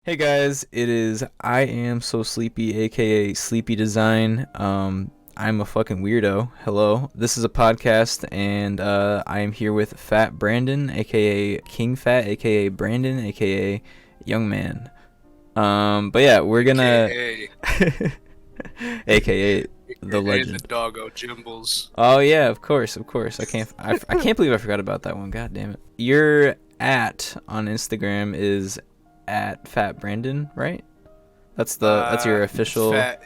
Hey guys, it is I am so sleepy, aka Sleepy Design. I'm a fucking weirdo. Hello, this is a podcast, and I am here with Fat Brandon, aka King Fat, aka Brandon, aka Young Man. But yeah, we're gonna, AKA, aka the AKA the legend. doggo Jimbles. Oh yeah, of course. I can't believe I forgot about that one. God damn it. Your at on Instagram is at Fat Brandon, right? That's your official. Fat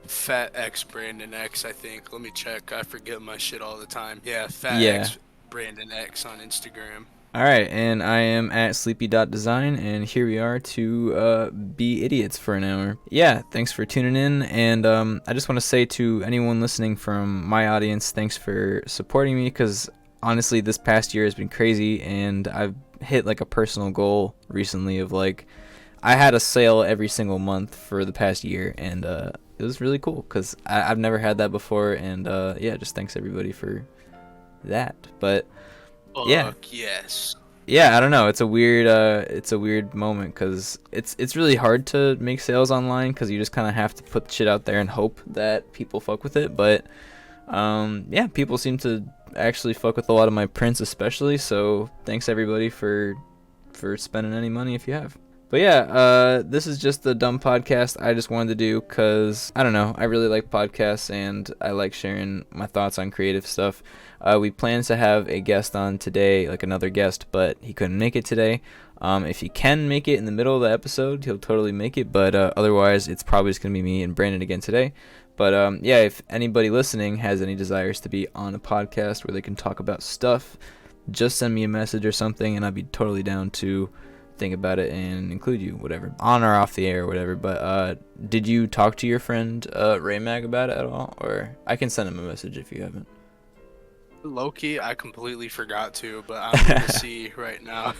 Fat X Brandon X, I think. Let me check. I forget my shit all the time. Yeah, Fat Yeah. X Brandon X on Instagram. All right, and I am at Sleepy.Design, and here we are to be idiots for an hour. Yeah, thanks for tuning in, and I just want to say to anyone listening from my audience, thanks for supporting me, because honestly, this past year has been crazy, and I've hit like a personal goal recently of like, I had a sale every single month for the past year, and it was really cool, because I've never had that before, and yeah, just thanks everybody for that. But yeah, Fuck yes. yeah, I don't know. It's a weird moment because it's really hard to make sales online because you just kind of have to put shit out there and hope that people fuck with it. But yeah, people seem to actually fuck with a lot of my prints, especially. So thanks everybody for spending any money if you have. But yeah, this is just a dumb podcast I just wanted to do because, I don't know, I really like podcasts and I like sharing my thoughts on creative stuff. We plan to have a guest on today, like another guest, but he couldn't make it today. If he can make it in the middle of the episode, he'll totally make it, but otherwise, it's probably just going to be me and Brandon again today. But yeah, if anybody listening has any desires to be on a podcast where they can talk about stuff, just send me a message or something, and I'd be totally down to think about it and include you, whatever, on or off the air or whatever. But did you talk to your friend Raymag about it at all? Or I can send him a message if you haven't. Low-key, I completely forgot to, but I'm gonna see right now.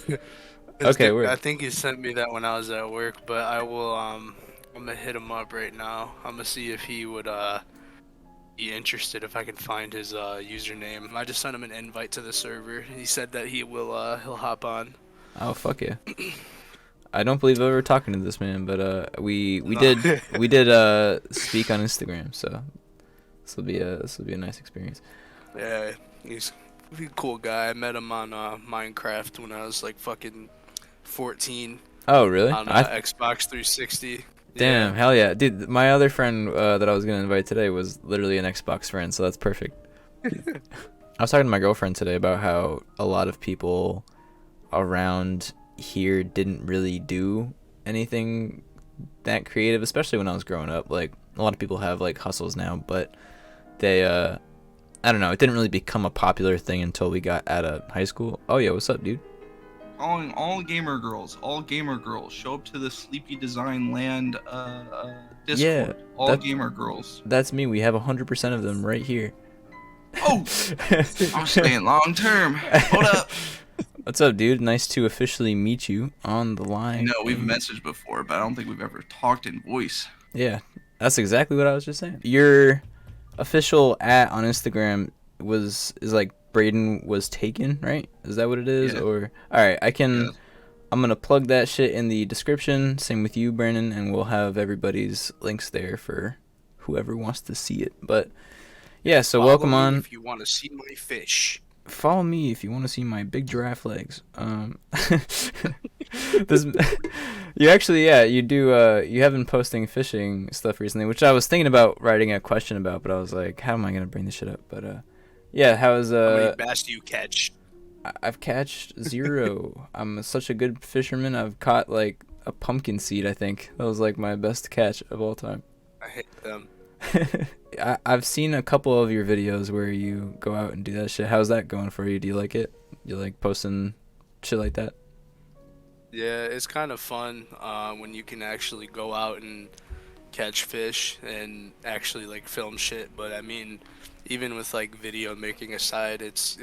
Okay, I word. think he sent me that when I was at work, but I'm gonna hit him up right now. I'm gonna see if he would be interested if I can find his username. I just sent him an invite to the server. He said that he'll hop on. Oh fuck yeah. I don't believe I've ever talking to this man, but we No. did speak on Instagram, so this will be a nice experience. Yeah, he's a cool guy. I met him on Minecraft when I was like fucking 14 Oh really? on I Xbox 360. Damn, Yeah. hell yeah, dude. My other friend that I was gonna invite today was literally an Xbox friend, so that's perfect. I was talking to my girlfriend today about how a lot of people around here didn't really do anything that creative, especially when I was growing up. Like a lot of people have like hustles now, but they I don't know, it didn't really become a popular thing until we got out of high school. Oh yeah, what's up, dude? All gamer girls, show up to the Sleepy Design Land Yeah, Discord. All that gamer girls. that's me. We have 100% of them right here. Oh, I'm staying long term. Hold up. What's up, dude? Nice to officially meet you on the I line. know we've messaged before, but I don't think we've ever talked in voice. Yeah, that's exactly what I was just saying. Your official at on Instagram is like Braden was taken, right? Is that what it is? Yeah, Or all right, yeah. I'm gonna plug that shit in the description. Same with you, Brandon, and we'll have everybody's links there for whoever wants to see it. But yeah, so Follow welcome me on. if you want to see my fish. Follow me if you want to see my big giraffe legs. This, you actually, yeah, you do. You have been posting fishing stuff recently, which I was thinking about writing a question about, but I was like, how am I gonna bring this shit up? But yeah, how's How many bass do you catch? I've catched zero. I'm such a good fisherman. I've caught like a pumpkin seed. I think that was like my best catch of all time. I hate them. I've seen a couple of your videos where you go out and do that shit. How's that going for you? Do you like it? You like posting shit like that? Yeah, it's kind of fun when you can actually go out and catch fish and actually like film shit. But I mean, even with like video making aside, it's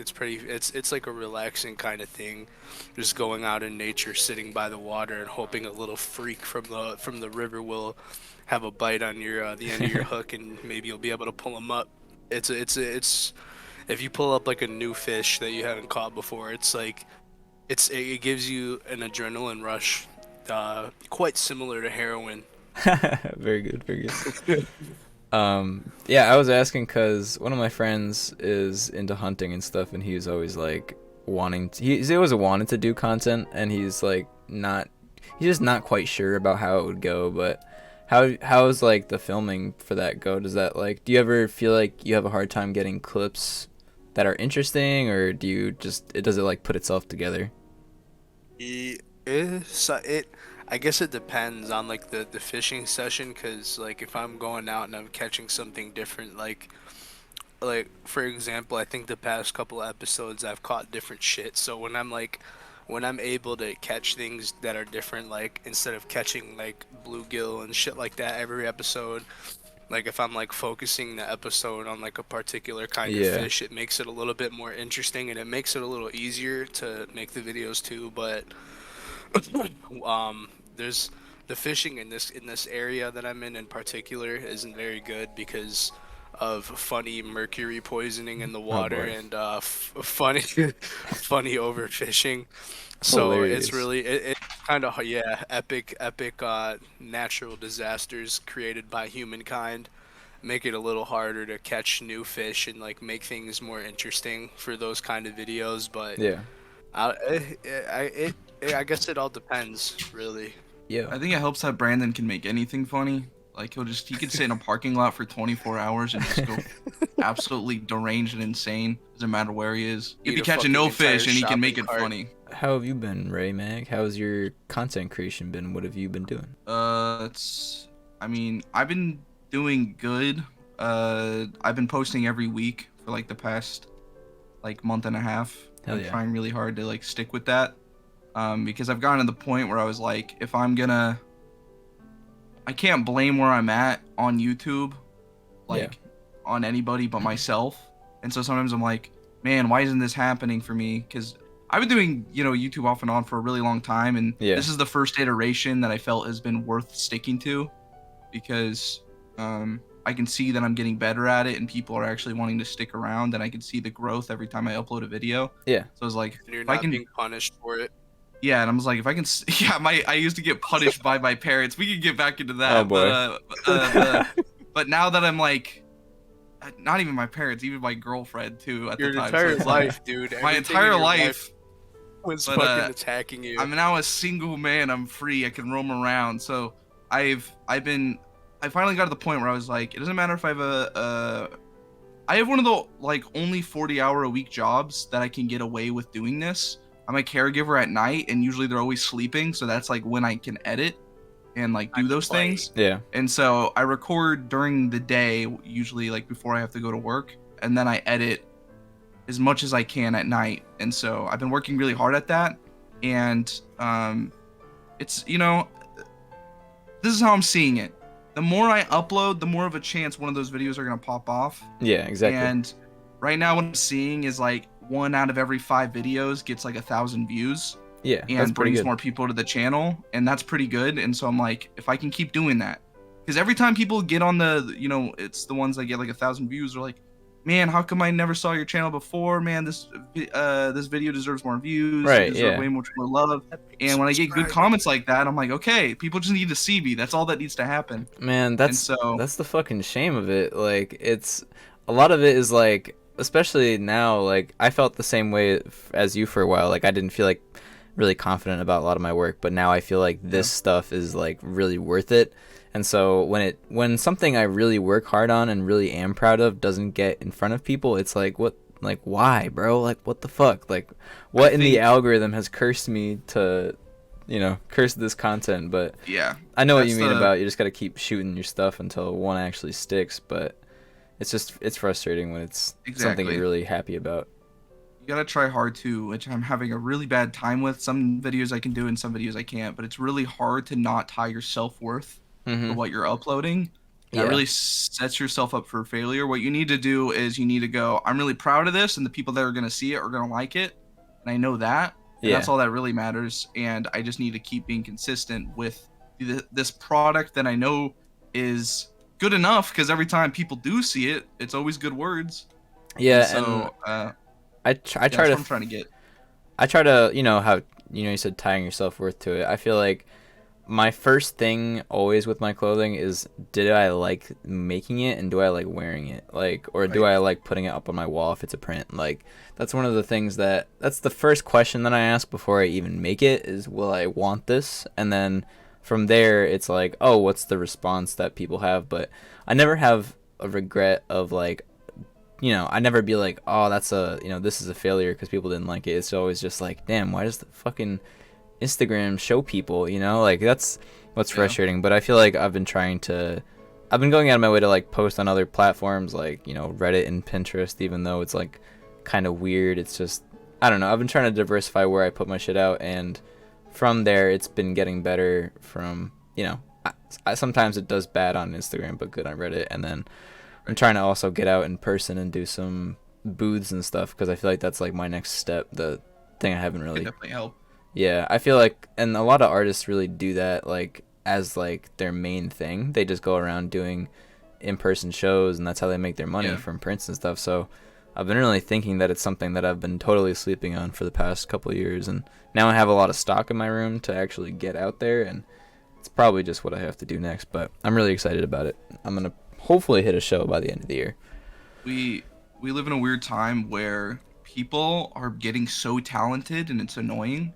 like a relaxing kind of thing, just going out in nature, sitting by the water, and hoping a little freak from the river will have a bite on your the end of your hook, and maybe you'll be able to pull them up. It's if you pull up like a new fish that you haven't caught before, it gives you an adrenaline rush quite similar to heroin. Very good, very good. Yeah, I was asking because one of my friends is into hunting and stuff, and he's always like he's always wanted to do content, and he's like he's just not quite sure about how it would go. But how's like the filming for that go? Does that like, do you ever feel like you have a hard time getting clips that are interesting, or do you just, does it like put itself together? It I guess it depends on like the fishing session, because like if I'm going out and I'm catching something different, like for example, I think the past couple episodes I've caught different shit. So when I'm able to catch things that are different, like instead of catching like bluegill and shit like that every episode, like if I'm like focusing the episode on like a particular kind of Yeah. fish, it makes it a little bit more interesting and it makes it a little easier to make the videos too. But there's the fishing in this area that I'm in particular isn't very good because of funny mercury poisoning in the Oh water boy. and funny funny overfishing. So it's Hilarious. really it kind of, yeah, epic natural disasters created by humankind make it a little harder to catch new fish and like make things more interesting for those kind of videos. But Yeah. I guess it all depends, really. Yeah. I think it helps that Brandon can make anything funny. Like he could sit in a parking lot for 24 hours and just go absolutely deranged and insane. Doesn't matter where he is. He'd Eat be a catching fucking no entire fish and he can make shopping it cart. funny. How have you been, Raymag? How's your content creation been? What have you been doing? I've been doing good. I've been posting every week for like the past like month and a half. Hell I'm yeah. trying really hard to like stick with that. Because I've gotten to the point where I was like, I can't blame where I'm at on YouTube, like on anybody but myself. And so sometimes I'm like, man, why isn't this happening for me? Because I've been doing, YouTube off and on for a really long time, and Yeah. this is the first iteration that I felt has been worth sticking to, because I can see that I'm getting better at it, and people are actually wanting to stick around, and I can see the growth every time I upload a video. Yeah. So I was like, And you're if I not can, being punished for it. yeah, and I was like, if I can, yeah, I used to get punished by my parents. We could get back into that. Oh boy. But now that I'm like, not even my parents, even my girlfriend too at Your the time. entire it's life, dude. my Everything in entire your life. was But, fucking attacking you. I'm now a single man. I'm free. I can roam around. So I finally got to the point where I was like, it doesn't matter if I have I have one of the like only 40-hour a week jobs that I can get away with doing this. I'm a caregiver at night, and usually they're always sleeping, so that's like when I can edit and like do those things. Yeah. And so I record during the day, usually like before I have to go to work, and then I edit as much as I can at night. And so I've been working really hard at that, and it's this is how I'm seeing it. The more I upload, the more of a chance one of those videos are gonna pop off. Yeah, exactly. And right now what I'm seeing is like 1 out of every 5 videos gets like 1,000 views Yeah, that's and pretty brings good. more people to the channel, and that's pretty good. And so I'm like, if I can keep doing that, because every time people get on the, it's the ones that get like 1,000 views, are like, man, how come I never saw your channel before? Man, this video deserves more views. Right, It deserves yeah. way much more love. And when I get good comments like that, I'm like, okay, people just need to see me. That's all that needs to happen. Man, And so that's the fucking shame of it. Like, it's a lot of it is like, especially now, like I felt the same way as you for a while. Like I didn't feel like really confident about a lot of my work, but now I feel like this stuff is like really worth it. And so when something I really work hard on and really am proud of doesn't get in front of people, it's like, what, like why, bro? Like what the fuck? Like what in the algorithm has cursed me to, curse this content? But yeah, I know what you mean about you just got to keep shooting your stuff until one actually sticks, but it's frustrating when it's something you're really happy about. You gotta try hard too, which I'm having a really bad time with. Some videos I can do and some videos I can't, but it's really hard to not tie your self-worth to what you're uploading. That really sets yourself up for failure. What you need to do is you need to go, I'm really proud of this, and the people that are gonna see it are gonna like it, and I know that. And that's all that really matters. And I just need to keep being consistent with this product that I know is good enough, because every time people do see it, it's always good words. Yeah, and so I try that's to. what I'm trying to get. I try to, how you said tying your self worth to it. I feel like my first thing always with my clothing is, did I like making it and do I like wearing it? Like, or do I like putting it up on my wall if it's a print? Like, that's one of the things that's the first question that I ask before I even make it is, will I want this? And then from there, it's like, oh, what's the response that people have? But I never have a regret of like, I never be like, oh, that's this is a failure because people didn't like it. It's always just like, damn, why does the fucking Instagram show people, like that's what's frustrating. But I feel like I've been going out of my way to like post on other platforms like, Reddit and Pinterest, even though it's like kind of weird. It's just, I don't know. I've been trying to diversify where I put my shit out, and from there it's been getting better from, sometimes it does bad on Instagram but good on Reddit, and then I'm trying to also get out in person and do some booths and stuff because I feel like that's like my next step, the thing I haven't really. It definitely help. Yeah, I feel like, and a lot of artists really do that like as like their main thing. They just go around doing in-person shows, and that's how they make their money from prints and stuff. So I've been really thinking that it's something that I've been totally sleeping on for the past couple of years, and now I have a lot of stock in my room to actually get out there, and it's probably just what I have to do next. But I'm really excited about it. I'm gonna hopefully hit a show by the end of the year. We live in a weird time where people are getting so talented, and it's annoying,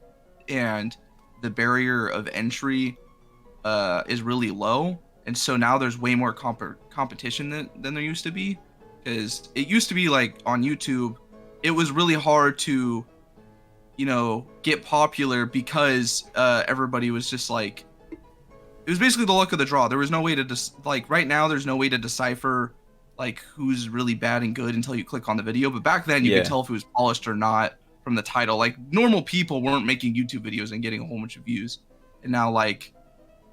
and the barrier of entry is really low, and so now there's way more competition than there used to be. Because it used to be like on YouTube, it was really hard to, get popular because everybody was just like, it was basically the luck of the draw. There was no way to right now there's no way to decipher like who's really bad and good until you click on the video. But back then you could tell if it was polished or not from the title. Like normal people weren't making YouTube videos and getting a whole bunch of views. And now like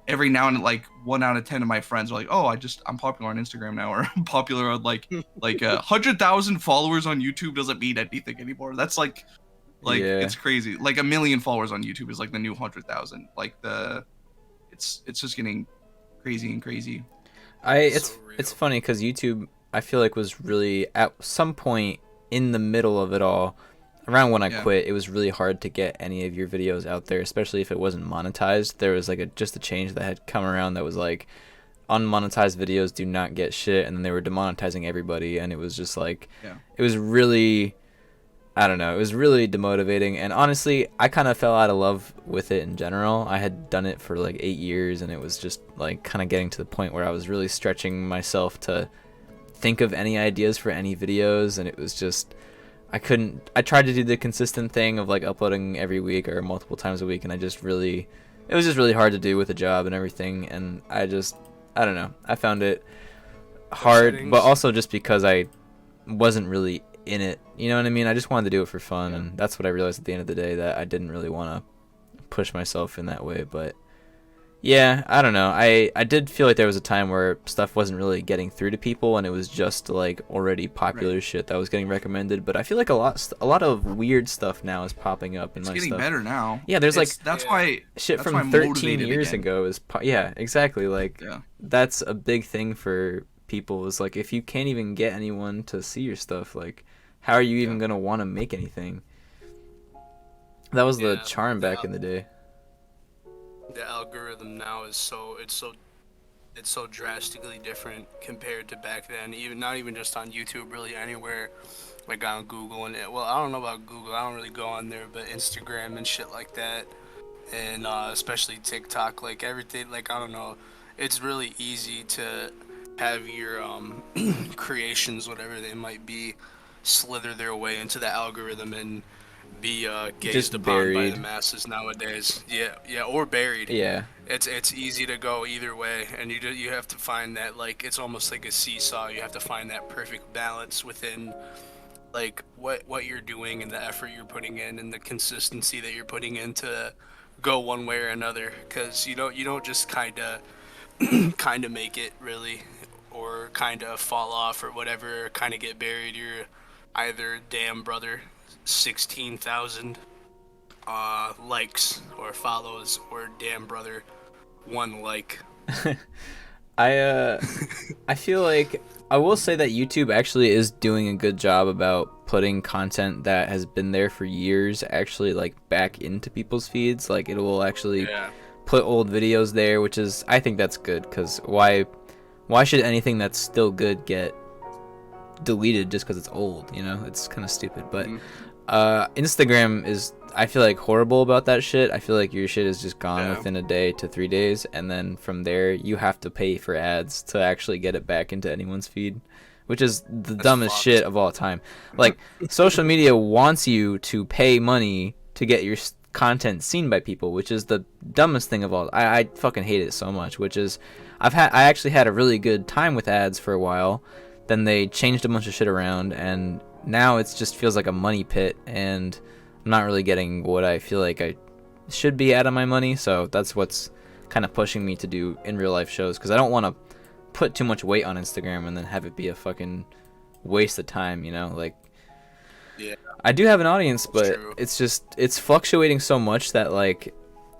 every now and then, like 1 out of 10 of my friends are like, oh, I'm popular on Instagram now, or I'm popular on like 100,000 followers on YouTube doesn't mean anything anymore. That's like it's crazy. Like 1 million followers on YouTube is like the new 100,000. Like it's just getting crazy and crazy. It's funny because YouTube, I feel like, was really at some point in the middle of it all. Around when I quit, it was really hard to get any of your videos out there, especially if it wasn't monetized. There was like just a change that had come around that was like, unmonetized videos do not get shit, and then they were demonetizing everybody, and it was just like, it was really, I don't know, it was really demotivating. And honestly, I kind of fell out of love with it in general. I had done it for like 8 years, and it was just like kind of getting to the point where I was really stretching myself to think of any ideas for any videos, and it was just, I tried to do the consistent thing of like uploading every week or multiple times a week, and it was just really hard to do with a job and everything, and I don't know, I found it hard, but also just because I wasn't really in it, you know what I mean? I just wanted to do it for fun, and that's what I realized at the end of the day, that I didn't really want to push myself in that way. But yeah, I don't know, I did feel like there was a time where stuff wasn't really getting through to people, and it was just like already popular shit that was getting recommended. But I feel like a lot of weird stuff now is popping up in my stuff. It's getting better now. Yeah, there's that's why shit from 13 years ago is exactly, like that's a big thing for people, is like, if you can't even get anyone to see your stuff, like how are you even gonna want to make anything? That was the charm back in the day. The algorithm now is so drastically different compared to back then. Even not even just on YouTube, really anywhere, like on Google and well, I don't know about Google. I don't really go on there, but Instagram and shit like that, and especially TikTok, like everything. Like I don't know, it's really easy to have your creations, whatever they might be, slither their way into the algorithm and be gazed upon by the masses nowadays. Yeah, or buried. Yeah. It's easy to go either way, and you have to find that, like, it's almost like a seesaw. You have to find that perfect balance within like what you're doing and the effort you're putting in and the consistency that you're putting in to go one way or another, because you don't just kind of make it, really, or kind of fall off or whatever, or kind of get buried. You're either damn brother 16,000 likes or follows, or damn brother 1 like. I feel like I will say that YouTube actually is doing a good job about putting content that has been there for years actually like back into people's feeds. Like it will actually put old videos there, which is, I think that's good, because why should anything that's still good get deleted just because it's old? You know, it's kind of stupid. But Instagram is, I feel like, horrible about that shit. I feel like your shit is just gone within a day to 3 days, and then from there you have to pay for ads to actually get it back into anyone's feed, which is the dumbest shit of all time. Like, social media wants you to pay money to get your content seen by people, which is the dumbest thing of all. I fucking hate it so much. Which is, I actually had a really good time with ads for a while. Then they changed a bunch of shit around, and now it just feels like a money pit, and I'm not really getting what I feel like I should be out of my money. So that's what's kind of pushing me to do in real life shows, because I don't want to put too much weight on Instagram and then have it be a fucking waste of time, you know? Like, yeah, I do have an audience, but it's fluctuating so much that, like,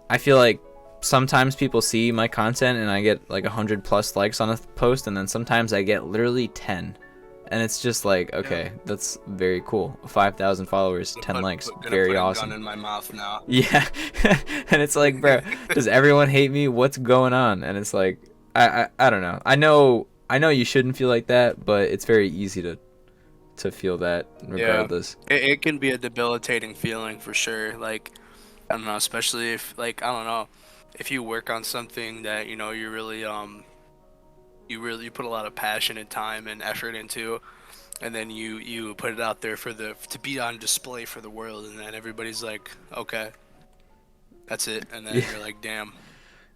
I feel like sometimes people see my content and I get like 100+ likes on a post, and then sometimes I get literally 10, and it's just like, okay, that's very cool. 5,000 followers, 10 likes, very awesome. Gun in my mouth now. Yeah. And it's like, bro, does everyone hate me? What's going on? And it's like, I don't know. I know you shouldn't feel like that, but it's very easy to feel that regardless. Yeah. It can be a debilitating feeling for sure. Like, I don't know, especially if, like, I don't know, if you work on something that, you know, you really you put a lot of passion and time and effort into, and then you put it out there to be on display for the world, and then everybody's like, okay, that's it, and then you're like, damn.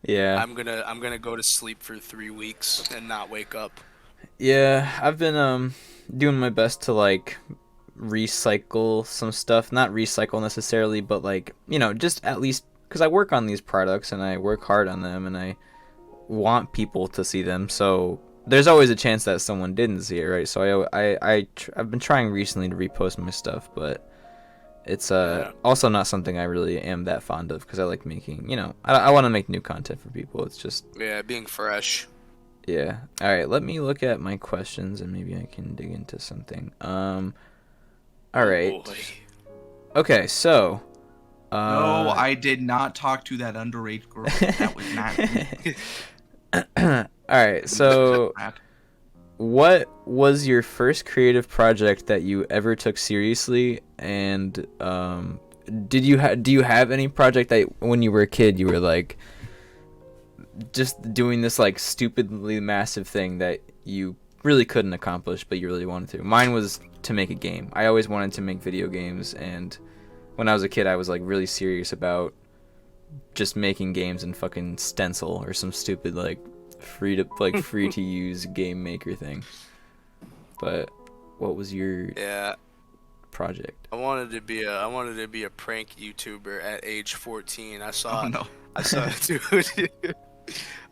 Yeah. I'm gonna go to sleep for 3 weeks and not wake up. Yeah, I've been doing my best to, like, recycle some stuff. Not recycle necessarily, but, like, you know, just at least, because I work on these products and I work hard on them and I want people to see them. So there's always a chance that someone didn't see it, right? So I've been trying recently to repost my stuff, but it's also not something I really am that fond of, because I like making, you know, I want to make new content for people. It's just, yeah, being fresh. Yeah. All right, let me look at my questions and maybe I can dig into something. All right. Boy. Okay, so no, I did not talk to that underage girl. That was not me. All right, so what was your first creative project that you ever took seriously, and do you have any project that when you were a kid you were like just doing this like stupidly massive thing that you really couldn't accomplish but you really wanted to? Mine was to make a game. I always wanted to make video games, and when I was a kid I was like really serious about just making games in fucking Stencil or some stupid like free to use game maker thing. But what was your project? I wanted to be a prank YouTuber at age 14. I saw dude.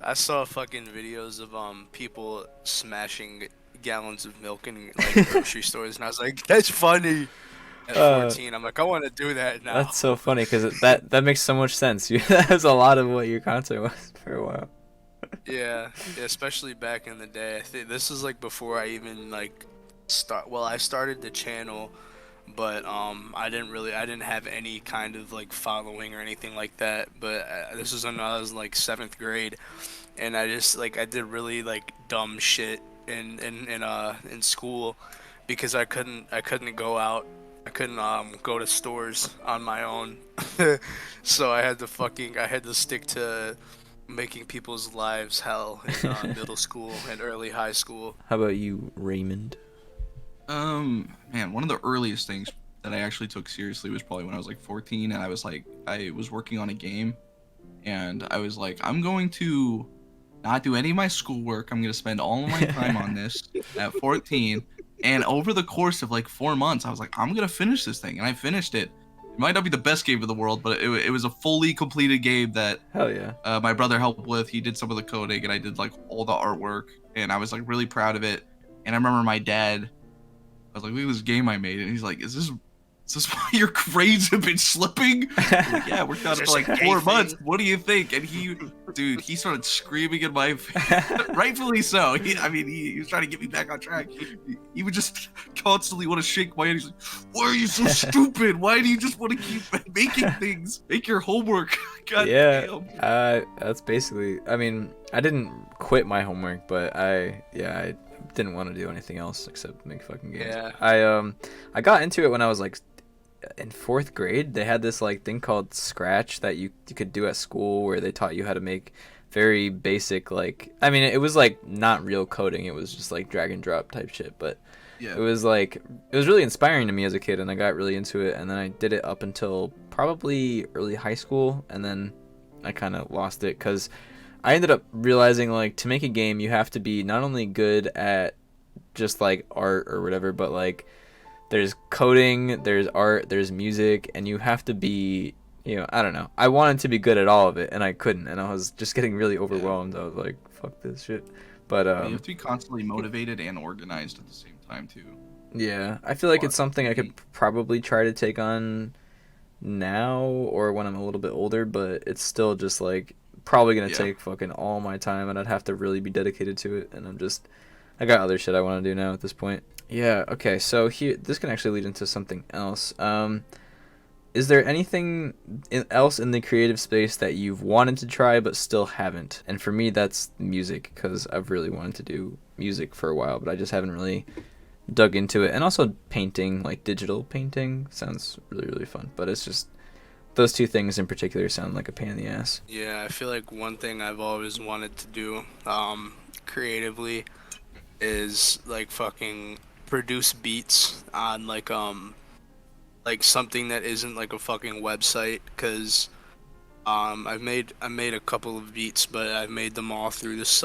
I saw fucking videos of people smashing gallons of milk in like grocery stores, and I was like, that's funny. At 14, I'm like, I want to do that now. That's so funny, because that makes so much sense. That was a lot of what your content was for a while. Yeah, especially back in the day. I think this was like before I even like I started the channel, but I didn't have any kind of like following or anything like that. But this was when I was like 7th grade, and I did really like dumb shit in school, because I couldn't go out. I couldn't go to stores on my own. So I had to stick to making people's lives hell in middle school and early high school. How about you, Raymond? Man, one of the earliest things that I actually took seriously was probably when I was like 14, and I was working on a game, and I was like, I'm going to not do any of my schoolwork. I'm going to spend all of my time on this at 14. And over the course of like 4 months, I was like, I'm going to finish this thing. And I finished it. It might not be the best game in the world, but it was a fully completed game that hell yeah, my brother helped with. He did some of the coding, and I did like all the artwork, and I was like really proud of it. And I remember my dad, I was like, look at this game I made, and he's like, is this "Is this why your grades have been slipping?" I'm like, "Yeah, I worked on it for like 4 months. What do you think?" And he started screaming in my face. Rightfully so. He was trying to get me back on track. He would just constantly want to shake my hand. He's like, "Why are you so stupid? Why do you just want to keep making things? Make your homework." God Yeah, damn. that's basically. I mean, I didn't quit my homework, but I didn't want to do anything else except make fucking games. Yeah. I got into it when I was like in 4th grade. They had this like thing called Scratch that you could do at school where they taught you how to make very basic, like, I mean, it was like not real coding. It was just like drag and drop type shit, but Yeah. it was really inspiring to me as a kid, and I got really into it, and then I did it up until probably early high school, and then I kind of lost it because I ended up realizing, like, to make a game you have to be not only good at just like art or whatever, but like there's coding, there's art, there's music, and you have to be, I don't know. I wanted to be good at all of it, and I couldn't, and I was just getting really overwhelmed. I was like, fuck this shit. But You have to be constantly motivated and organized at the same time too. yeah, I feel like it's something I could probably try to take on now or when I'm a little bit older, but it's still just like probably gonna take fucking all my time, and I'd have to really be dedicated to it, and I got other shit I want to do now at this point. Yeah, okay, so here, this can actually lead into something else. Is there anything else in the creative space that you've wanted to try but still haven't? And for me, that's music, because I've really wanted to do music for a while, but I just haven't really dug into it. And also painting, like digital painting, sounds really, really fun. But it's just, those two things in particular sound like a pain in the ass. Yeah, I feel like one thing I've always wanted to do, creatively, is like fucking produce beats on like something that isn't like a fucking website, cause I made a couple of beats, but I've made them all through this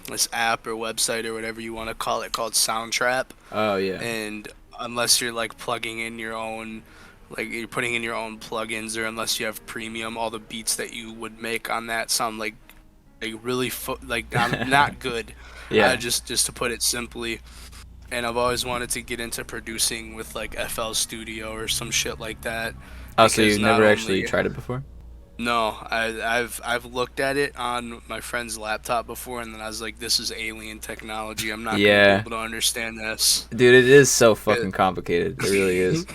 this app or website or whatever you want to call it, called Soundtrap. Oh, yeah. And unless you're like plugging in your own, like you're putting in your own plugins, or unless you have premium, all the beats that you would make on that sound like really like not good. Yeah. Just to put it simply. And I've always wanted to get into producing with like FL Studio or some shit like that. Oh, so Because you've not never actually only tried it before? no, I've looked at it on my friend's laptop before, and then I was like, this is alien technology. I'm not gonna be Yeah. able to understand this. Dude, it is so fucking complicated. It really is.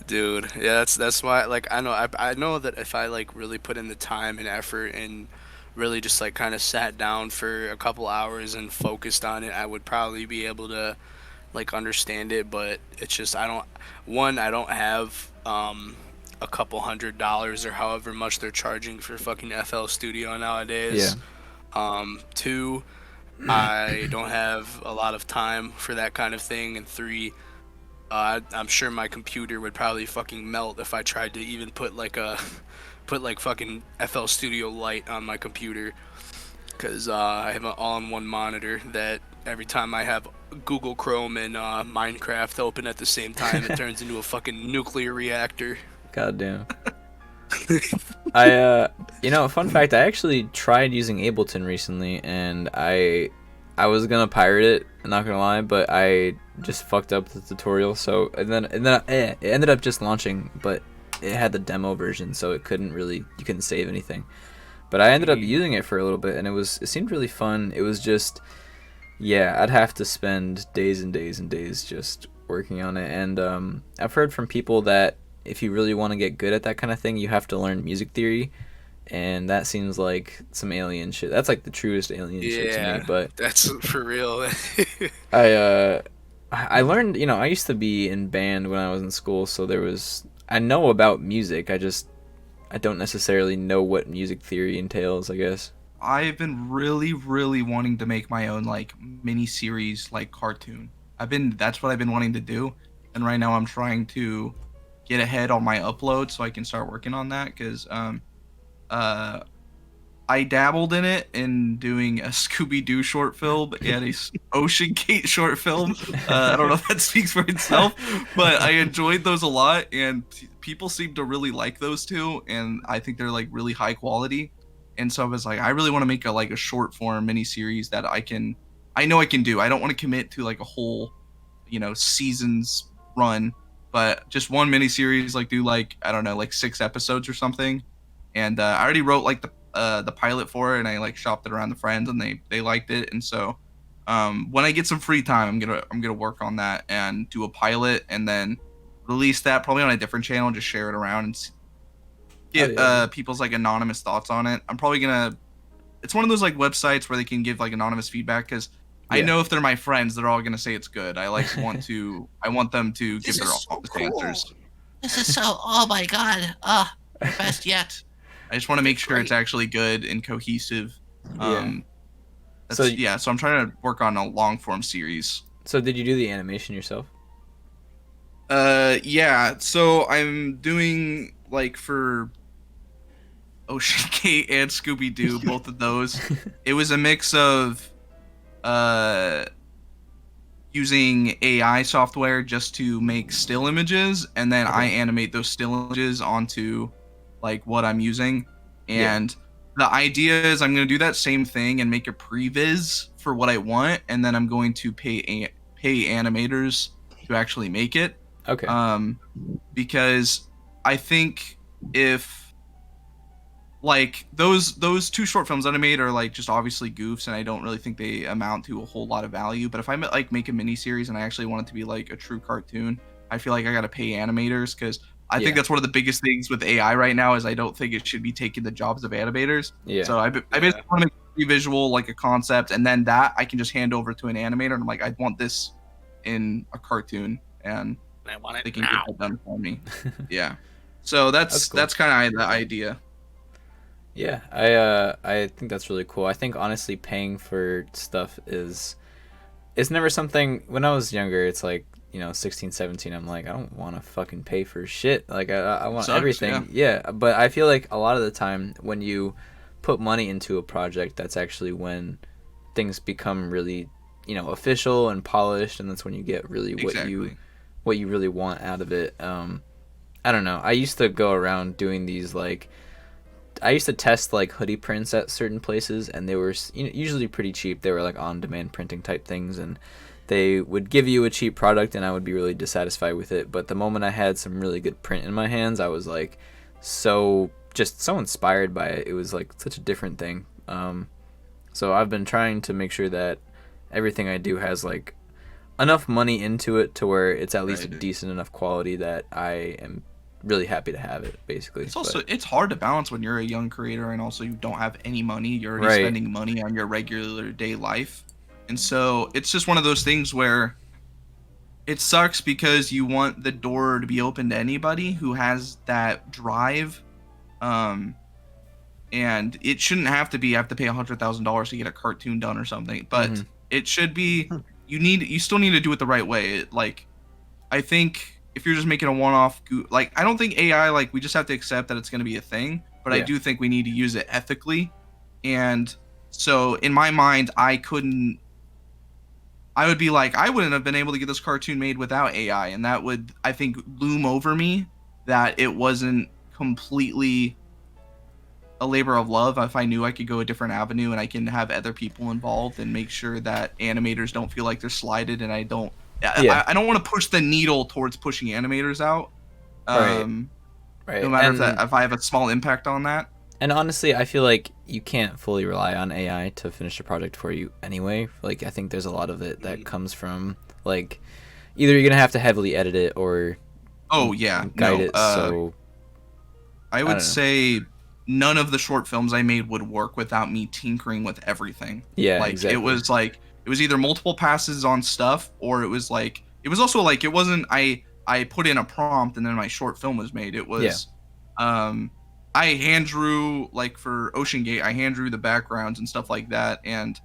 Dude, yeah, that's why, like, I know that if I like really put in the time and effort and really just like kind of sat down for a couple hours and focused on it, I would probably be able to like understand it. But it's just I don't have a couple $100 or however much they're charging for fucking FL Studio nowadays. Two, I don't have a lot of time for that kind of thing, and three, I'm sure my computer would probably fucking melt if I tried to even put like fucking FL Studio Lite on my computer, because I have an all-in-one monitor that every time I have Google Chrome and Minecraft open at the same time, it turns into a fucking nuclear reactor. Goddamn. Fun fact, I actually tried using Ableton recently, and I was gonna pirate it, I'm not gonna lie, but I just fucked up the tutorial, so and then it ended up just launching, but it had the demo version, so you couldn't save anything. But I ended up using it for a little bit, and it seemed really fun. It was just, yeah, I'd have to spend days and days and days just working on it, and I've heard from people that if you really want to get good at that kind of thing, you have to learn music theory, and that seems like some alien shit. That's like the truest alien shit to me. But that's for real. I learned, I used to be in band when I was in school, so I know about music. I don't necessarily know what music theory entails, I guess. I've been really, really wanting to make my own like mini series, like cartoon. That's what I've been wanting to do, and right now I'm trying to get ahead on my upload so I can start working on that, because I dabbled in it in doing a Scooby-Doo short film and a Ocean Gate short film. I don't know if that speaks for itself, but I enjoyed those a lot, and people seem to really like those two, and I think they're like really high quality. And so I was like, I really want to make a short form mini series that I know I can do. I don't want to commit to like a whole, seasons run, but just one miniseries, like do like I don't know, like 6 episodes or something. And I already wrote like the pilot for it, and I like shopped it around to friends, and they liked it. And so when I get some free time, I'm gonna work on that and do a pilot, and then release that probably on a different channel, just share it around and get people's like anonymous thoughts on it. I'm probably gonna. It's one of those like websites where they can give like anonymous feedback, because I know if they're my friends, they're all gonna say it's good. I want them to give their honest answers. This is so. Oh my god. The best yet. I just want to make sure it's actually good and cohesive. So I'm trying to work on a long form series. So did you do the animation yourself? Yeah. So I'm doing like for Ocean Gate and Scooby Doo, both of those. It was a mix of using AI software just to make still images, and then I animate those still images onto like what I'm using. And the idea is I'm going to do that same thing and make a previs for what I want, and then I'm going to pay animators to actually make it. Okay. Because I think if like those 2 short films that I made are like just obviously goofs, and I don't really think they amount to a whole lot of value. But if I like make a mini series and I actually want it to be like a true cartoon, I feel like I gotta pay animators, because I think that's one of the biggest things with AI right now is I don't think it should be taking the jobs of animators. Yeah. So I basically want to make a visual, like a concept, and then that I can just hand over to an animator, and I'm like, I want this in a cartoon, and I want it they can now. get that done for me. Yeah. So that's cool. kind of the idea. Yeah, I think that's really cool. I think honestly paying for stuff it's never something. When I was younger, it's like, 16, 17, I'm like, I don't want to fucking pay for shit. Like I want everything. Yeah, but I feel like a lot of the time when you put money into a project, that's actually when things become really, official and polished, and that's when you get really what you really want out of it. I don't know. I used to go around doing these like I used to test like hoodie prints at certain places, and they were usually pretty cheap. They were like on-demand printing type things, and they would give you a cheap product, and I would be really dissatisfied with it. But the moment I had some really good print in my hands, I was like so inspired by it. It was like such a different thing. So I've been trying to make sure that everything I do has like enough money into it to where it's at least a decent enough quality that I am really happy to have it, basically. It's hard to balance when you're a young creator and also you don't have any money. You're already spending money on your regular day life, and so it's just one of those things where it sucks, because you want the door to be open to anybody who has that drive, and it shouldn't have to be, I have to pay $100,000 to get a cartoon done or something, but it should be, you still need to do it the right way. Like, I think if you're just making a one-off, like, I don't think AI, like, we just have to accept that it's going to be a thing, but I do think we need to use it ethically. And so in my mind, I would be like, I wouldn't have been able to get this cartoon made without AI, and that would, I think, loom over me that it wasn't completely a labor of love if I knew I could go a different avenue and I can have other people involved and make sure that animators don't feel like they're slighted, and I don't want to push the needle towards pushing animators out. Right. No matter if I have a small impact on that. And honestly, I feel like you can't fully rely on AI to finish a project for you anyway. Like, I think there's a lot of it that comes from, like, either you're going to have to heavily edit it or guide it. So I would say none of the short films I made would work without me tinkering with everything. Yeah, like, exactly. It was either multiple passes on stuff, or it was also like, it wasn't, I put in a prompt and then my short film was made. It was, I hand drew, like for Ocean Gate, I hand drew the backgrounds and stuff like that. And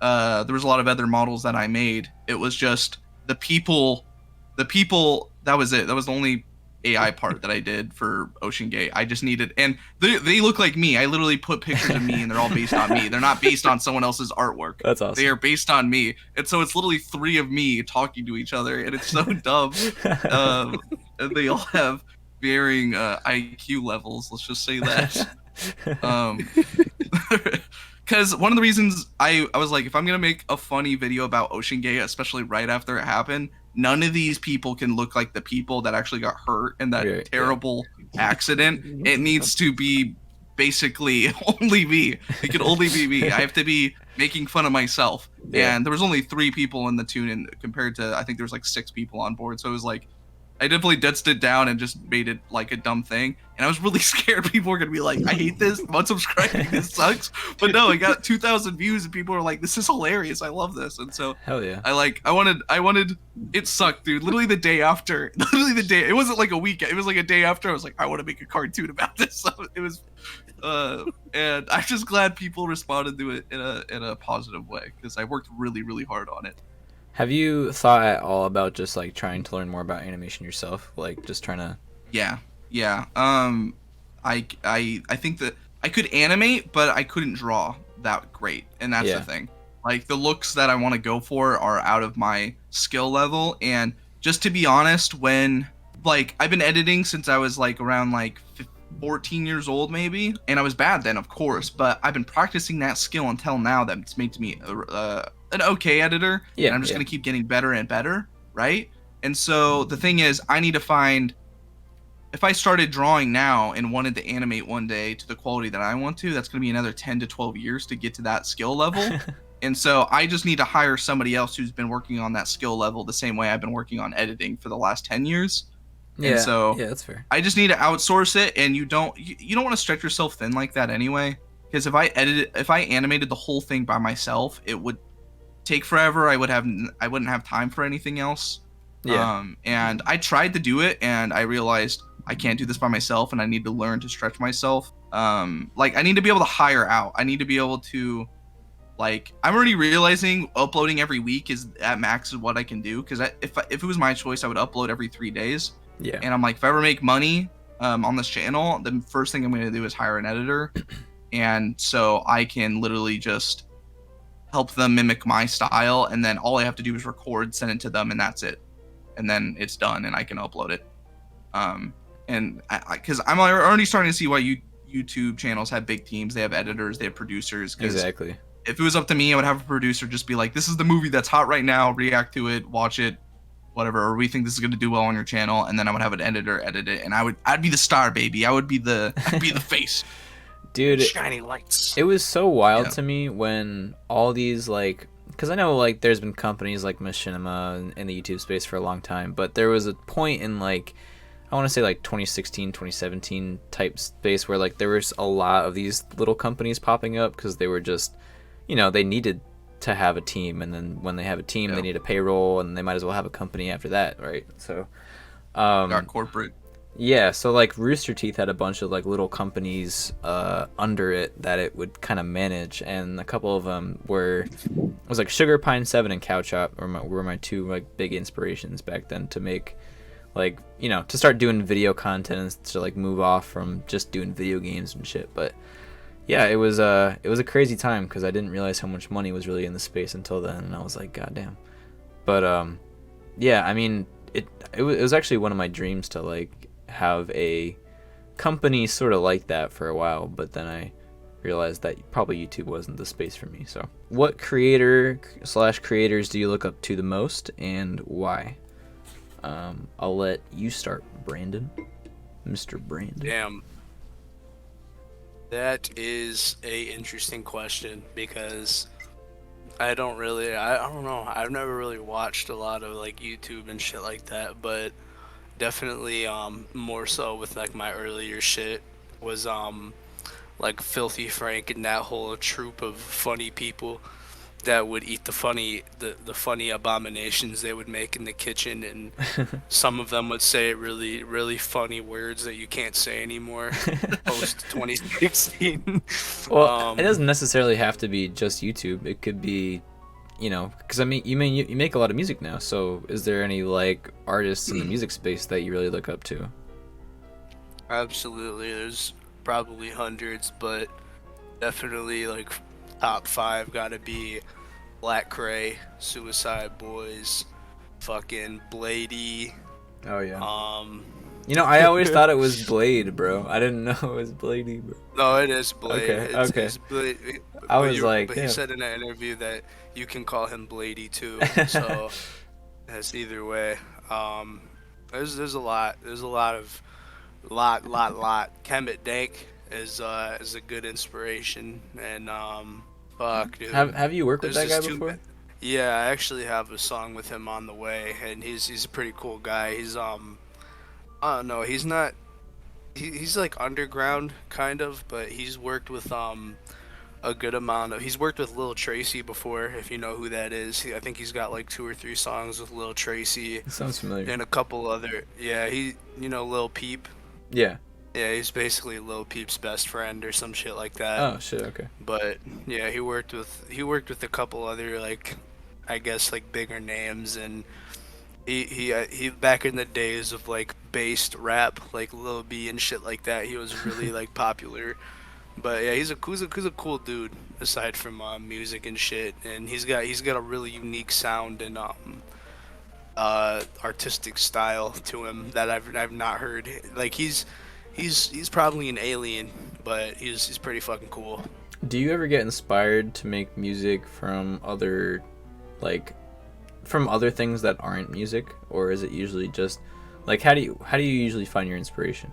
there was a lot of other models that I made. It was just the people, that was it. That was the only AI part that I did for Ocean Gate. I just needed, and they look like me. I literally put pictures of me and they're all based on me. They're not based on someone else's artwork. That's awesome. They are based on me. And so it's literally 3 of me talking to each other, and it's so dumb. They all have varying IQ levels, let's just say that. Because one of the reasons I was like, if I'm gonna make a funny video about Ocean Gate, especially right after it happened, none of these people can look like the people that actually got hurt in that terrible accident. It needs to be basically only me. It can only be me. I have to be making fun of myself. And there was only 3 people in the tune, and compared to, I think there was like 6 people on board. So it was like, I definitely densed it down and just made it like a dumb thing. And I was really scared people were gonna be like, I hate this, I'm unsubscribing, this sucks. But no, I got 2,000 views and people were like, this is hilarious, I love this. And so hell yeah. I wanted it sucked, dude. Literally the day after, it wasn't like a weekend, it was like a day after, I was like, I want to make a cartoon about this. So it was and I'm just glad people responded to it in a positive way, because I worked really, really hard on it. Have you thought at all about just like trying to learn more about animation yourself? Like just trying to... Yeah. I think that I could animate, but I couldn't draw that great, and that's the thing. Like, the looks that I want to go for are out of my skill level, and just to be honest, when, like, I've been editing since I was like around like 14 years old maybe, and I was bad then, of course, but I've been practicing that skill until now. That's made me an okay editor, and I'm just gonna keep getting better and better, right? And so the thing is, I need to find, if I started drawing now and wanted to animate one day to the quality that I want to, that's gonna be another 10 to 12 years to get to that skill level. And so I just need to hire somebody else who's been working on that skill level the same way I've been working on editing for the last 10 years. And so that's fair. I just need to outsource it, and you don't want to stretch yourself thin like that anyway, because if I animated the whole thing by myself, it would take forever. I wouldn't have time for anything else. And I tried to do it, and I realized I can't do this by myself, and I need to learn to stretch myself. Like, I need to be able to hire out. I need to be able to, like, I'm already realizing uploading every week is at max is what I can do, because if it was my choice, I would upload every 3 days. And I'm like, if I ever make money on this channel, the first thing I'm going to do is hire an editor. And so I can literally just help them mimic my style, and then all I have to do is record, send it to them, and that's it. And then it's done, and I can upload it. And because I'm already starting to see why YouTube channels have big teams. They have editors, they have producers. Exactly. If it was up to me, I would have a producer just be like, this is the movie that's hot right now, react to it, watch it, whatever, or we think this is going to do well on your channel. And then I would have an editor edit it, and I'd be the star, baby. I'd be the face. Dude, shiny lights. It was so wild to me when all these, like, because I know, like, there's been companies like Machinima in the YouTube space for a long time, but there was a point in, like, I want to say like 2016, 2017 type space where, like, there was a lot of these little companies popping up because they were just, you know, they needed to have a team, and then when they have a team, they need a payroll, and they might as well have a company after that, right? So, got corporate. Yeah, so like Rooster Teeth had a bunch of like little companies under it that it would kind of manage, and a couple of them was like Sugar Pine 7 and Cow Chop were my 2 like big inspirations back then to make, like, you know, to start doing video content and to like move off from just doing video games and shit. But yeah, it was a crazy time because I didn't realize how much money was really in the space until then, and I was like, god damn. But yeah, I mean, it was actually one of my dreams to like have a company sort of like that for a while, but then I realized that probably YouTube wasn't the space for me. So what creator/creators do you look up to the most, and why? I'll let you start, Brandon. Mr. Brandon. Damn. That is a interesting question, because I don't know. I've never really watched a lot of like YouTube and shit like that, but definitely more so with like my earlier shit was like Filthy Frank and that whole troupe of funny people that would eat the funny abominations they would make in the kitchen, and some of them would say really, really funny words that you can't say anymore post 2016. Well, it doesn't necessarily have to be just YouTube. It could be, you know, because I mean, you make a lot of music now. So is there any like artists in the music space that you really look up to? Absolutely, there's probably hundreds, but definitely like top 5 gotta be Black Cray, Suicide Boys, fucking Bladey. Oh yeah. You know, I always thought it was Blade, bro. I didn't know it was Bladey, bro. No, it is Blade. Okay. It's Blade. I was like, but he said in that interview that you can call him Bladey too. So Yes, either way. Um, there's a lot. There's a lot of lot. Kemet Dank is a good inspiration, and fuck, dude. Have you worked with There's that guy just too before? many. Yeah, I actually have a song with him on the way, and he's a pretty cool guy. He's I don't know, he's not he's like underground kind of, but he's worked with a good amount of he's worked with Lil Tracy before, if you know who that is. I think he's got like 2 or 3 songs with Lil Tracy It sounds familiar. and a couple other, yeah, he, Lil Peep. Yeah. Yeah, he's basically Lil Peep's best friend or some shit like that. Oh shit. Okay. But yeah, he worked with a couple other, like, I guess, like, bigger names, and he back in the days of like based rap, like Lil B and shit like that, he was really like popular. But yeah, he's a cool dude aside from music and shit, and he's got a really unique sound and artistic style to him that I've not heard. Like, he's probably an alien, but he's pretty fucking cool. Do you ever get inspired to make music from like from other things that aren't music, or is it usually just like how do you usually find your inspiration?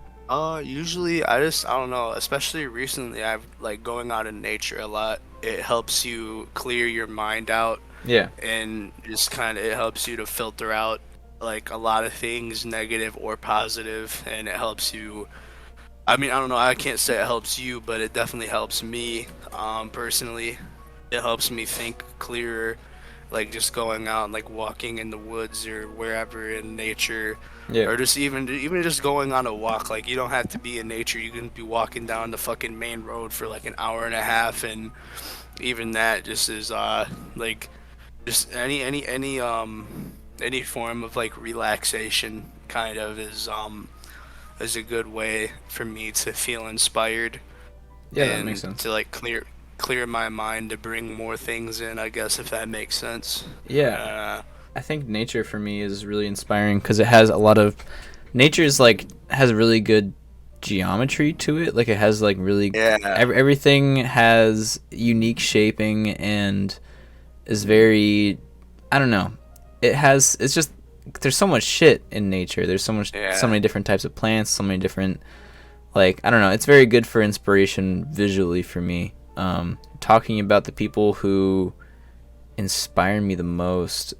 Usually I don't know, especially recently I've like going out in nature a lot. It helps you clear your mind out, Yeah. and just kind of it helps you to filter out like a lot of things, negative or positive, and it helps you. I mean, I don't know, I can't say it helps you, but it definitely helps me personally. It helps me think clearer, like just going out and like walking in the woods or wherever in nature, Yeah. or just even just going on a walk. Like, you don't have to be in nature, you can be walking down the fucking main road for like an hour and a half, and even that just is like just any form of like relaxation kind of is a good way for me to feel inspired Yeah, that makes and sense. to like clear my mind to bring more things in, I guess, if that makes sense. Yeah. Uh, I think nature for me is really inspiring because it has a lot of nature's like has really good geometry to it. Like it has like really yeah, everything has unique shaping and is very, I don't know. It's just there's so much shit in nature. There's so yeah, many different types of plants, so many different, like, I don't know. It's very good for inspiration visually for me. Talking about the people who inspire me the most.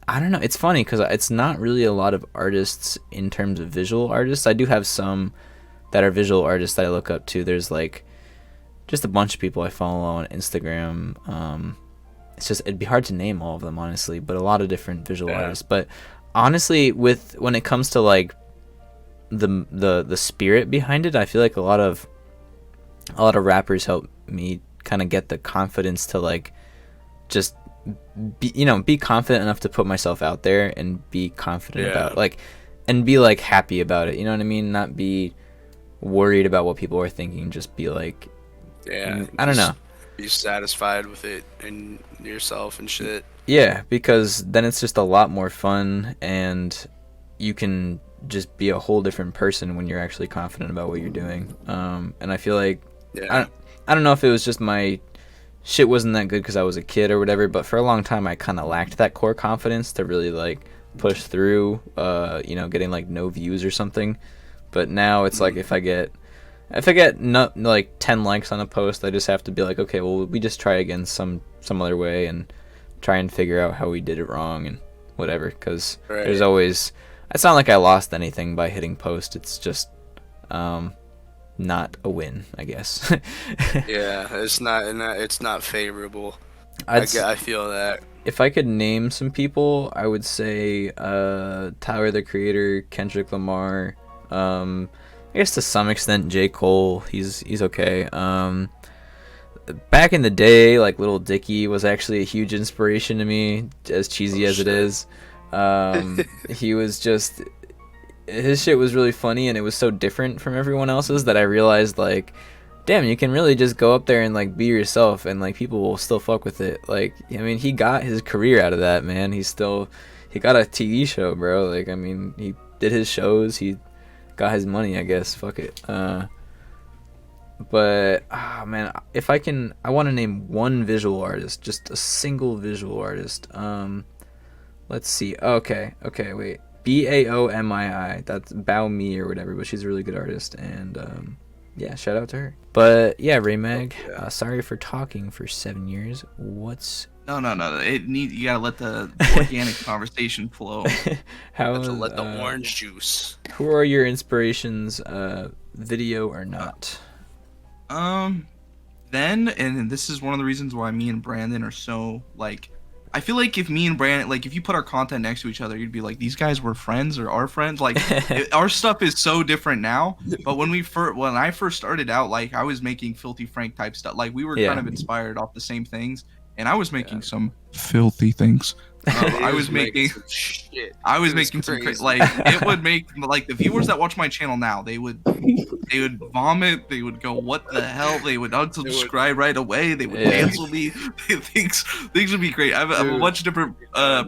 I don't know. It's funny because it's not really a lot of artists in terms of visual artists. I do have some that are visual artists that I look up to. There's like just a bunch of people I follow on Instagram. It's just it'd be hard to name all of them honestly, but a lot of different visual yeah, artists. But honestly, with when it comes to like the spirit behind it, I feel like a lot of rappers help me kind of get the confidence to like just be confident enough to put myself out there and be confident yeah, about like and be like happy about it, you know what I mean, not be worried about what people are thinking, just be like yeah. I don't know. Just be satisfied with it and yourself and shit. Yeah, because then it's just a lot more fun and you can just be a whole different person when you're actually confident about what you're doing. And I feel like Yeah, I, I don't know if it was just my shit wasn't that good because I was a kid or whatever, but for a long time I kind of lacked that core confidence to really like push through, getting like no views or something. But now it's like if I get not like 10 likes on a post, I just have to be like, okay, well we just try again some other way and try and figure out how we did it wrong and whatever. Because there's right. always, it's not like I lost anything by hitting post. It's just not a win, I guess. Yeah, it's not favorable. I'd s- I feel that. if I could name some people, I would say Tyler the Creator, Kendrick Lamar, I guess to some extent J. Cole. He's okay. Back in the day, like Little Dicky was actually a huge inspiration to me, as cheesy Oh as it shit. is. He was just his shit was really funny and it was so different from everyone else's that I realized like, damn, you can really just go up there and like be yourself and like people will still fuck with it. Like, I mean, he got his career out of that, man. He got a TV show, bro. Like, I mean, he did his shows, he got his money, I guess. Fuck it. But man, if I want to name one visual artist, just a single visual artist. Let's see. Okay, wait. Baomii. That's Bao Mi or whatever, but she's a really good artist, and yeah, shout out to her. But yeah, Raymag, sorry for talking for 7 years. What's No. You gotta let the organic conversation flow. how To let the orange juice. who are your inspirations, video or not? Then, and this is one of the reasons why me and Brandon are so like. I feel like if me and Brandon, like, if you put our content next to each other, you'd be like, these guys were friends or are friends. Like, our stuff is so different now. But when I first started out, like, I was making Filthy Frank type stuff. Like, we were kind of inspired off the same things, and I was making some filthy things. I was making some like it would make like the viewers that watch my channel now they would vomit, they would go what the hell, they would unsubscribe right away, they would cancel me. things would be great. I'm a much different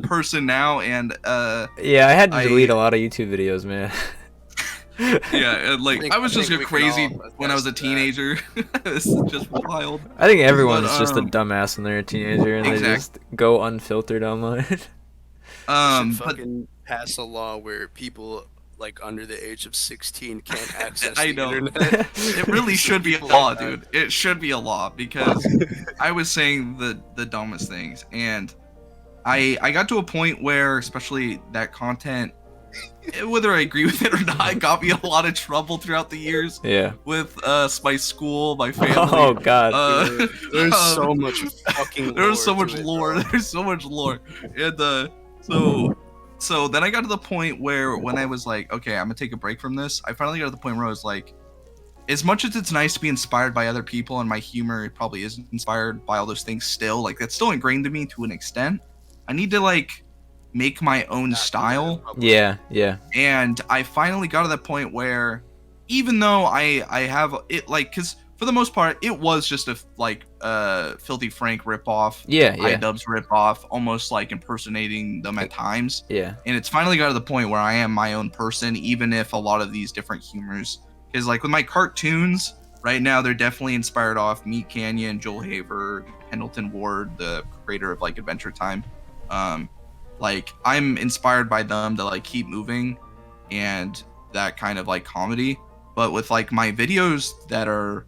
person now, and yeah, I had to delete a lot of YouTube videos, man. Yeah, and like I was just crazy when I was a teenager. It's just wild. I think everyone's just a dumbass when they're a teenager and they just go unfiltered online. Fucking pass a law where people like under the age of 16 can't access the internet. It really should be a law, dude. It should be a law, because I was saying the dumbest things, and I got to a point where, especially that content, whether I agree with it or not, it got me in a lot of trouble throughout the years. Yeah. With my school, my family. Oh god. There's so much fucking lore. There's so much lore. There's so much lore. And so then I got to the point where when I was like, okay, I'm gonna take a break from this, I finally got to the point where I was like, as much as it's nice to be inspired by other people, and my humor probably isn't inspired by all those things still, like that's still ingrained in me to an extent, I need to like make my own style. Yeah. And I finally got to that point where, even though I have it, like, because for the most part it was just a Filthy Frank ripoff, iDubbbz ripoff, almost like impersonating them at times. Yeah. And it's finally got to the point where I am my own person, even if a lot of these different humors, because like with my cartoons right now, they're definitely inspired off Meat Canyon, Joel Haver, Pendleton Ward, the creator of like Adventure Time. Like I'm inspired by them to like keep moving and that kind of like comedy. But with like my videos that are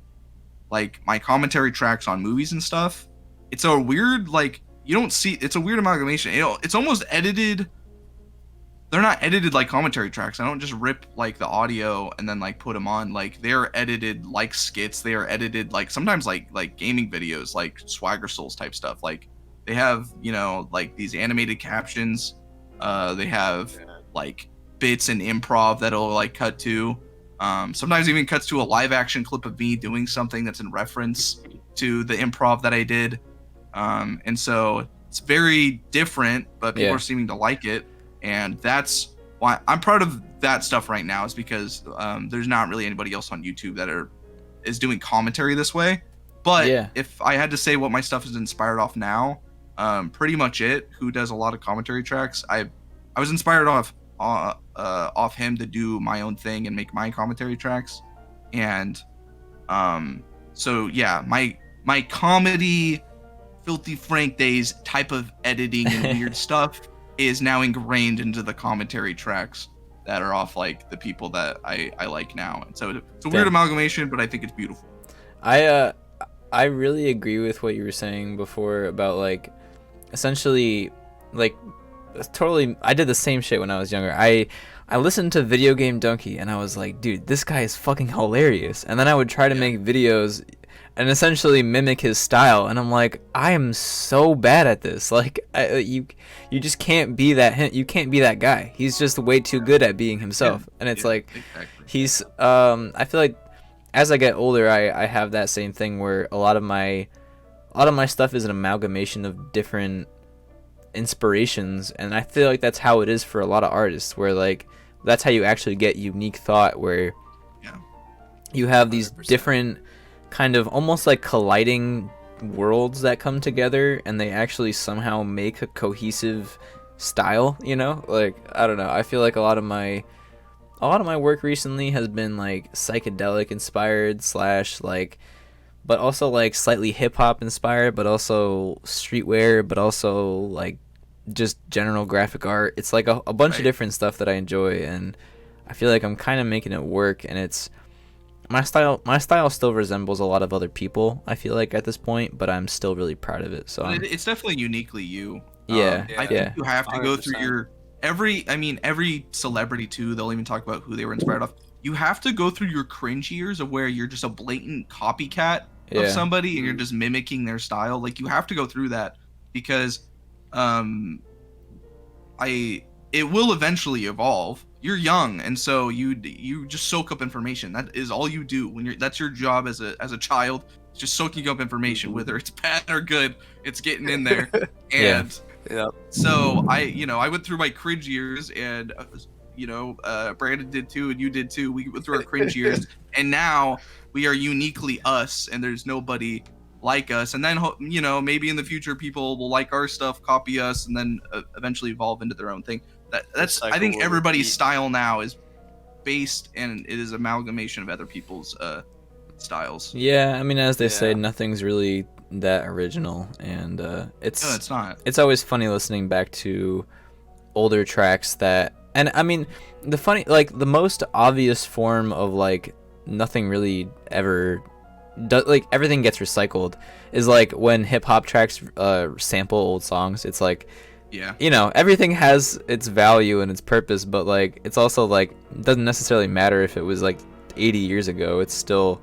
like my commentary tracks on movies and stuff, it's a weird, like, you don't see, it's a weird amalgamation. It's almost edited. They're not edited like commentary tracks. I don't just rip like the audio and then like put them on. Like they're edited like skits. They are edited like sometimes like gaming videos, like Swagger Souls type stuff. Like they have, you know, like these animated captions. They have like bits and improv that'll like cut to. Sometimes even cuts to a live action clip of me doing something that's in reference to the improv that I did. And so it's very different, but people are seeming to like it. And that's why I'm proud of that stuff right now, is because there's not really anybody else on YouTube that is doing commentary this way. But if I had to say what my stuff is inspired off now, pretty much who does a lot of commentary tracks. I was inspired off him to do my own thing and make my commentary tracks. And so yeah, my comedy Filthy Frank days type of editing and weird stuff is now ingrained into the commentary tracks that are off like the people that I like now. And so it's a weird amalgamation, but I think it's beautiful. I really agree with what you were saying before about like essentially like totally I did the same shit when I was younger. I listened to Video Game Donkey and I was like, dude, this guy is fucking hilarious. And then I would try to make videos and essentially mimic his style, and I'm like, I am so bad at this. Like you just can't be that you can't be that guy. He's just way too good at being himself. And it's like he's I feel like as I get older I have that same thing where a lot of my stuff is an amalgamation of different inspirations, and I feel like that's how it is for a lot of artists, where like that's how you actually get unique thought, where you have these 100%. Different kind of almost like colliding worlds that come together and they actually somehow make a cohesive style, you know? Like I don't know, I feel like a lot of my work recently has been like psychedelic inspired / like, but also like slightly hip hop inspired, but also streetwear, but also like just general graphic art. It's like a bunch of different stuff that I enjoy, and I feel like I'm kind of making it work, and it's my style still resembles a lot of other people, I feel like, at this point, but I'm still really proud of it. So it's definitely uniquely you. Yeah, I think you have to go through 100%. your every celebrity too. They'll even talk about who they were inspired off. You have to go through your cringe years of where you're just a blatant copycat of somebody and you're just mimicking their style. Like, you have to go through that because it will eventually evolve. You're young, and so you just soak up information. That is all you do that's your job as a child. It's just soaking up information, whether it's bad or good. It's getting in there. And so I went through my cringe years, and Brandon did too, and you did too. We went through our cringe years, and now we are uniquely us, and there's nobody like us. And then maybe in the future people will like our stuff, copy us, and then eventually evolve into their own thing. That's I think everybody's style now is based, and it is amalgamation of other people's styles. Yeah, I mean, as they say, nothing's really that original, and it's not. It's always funny listening back to older tracks that, and I mean, the most obvious form of like nothing really ever like everything gets recycled is like when hip hop tracks sample old songs. It's like, everything has its value and its purpose, but like it's also like it doesn't necessarily matter if it was like 80 years ago. It's still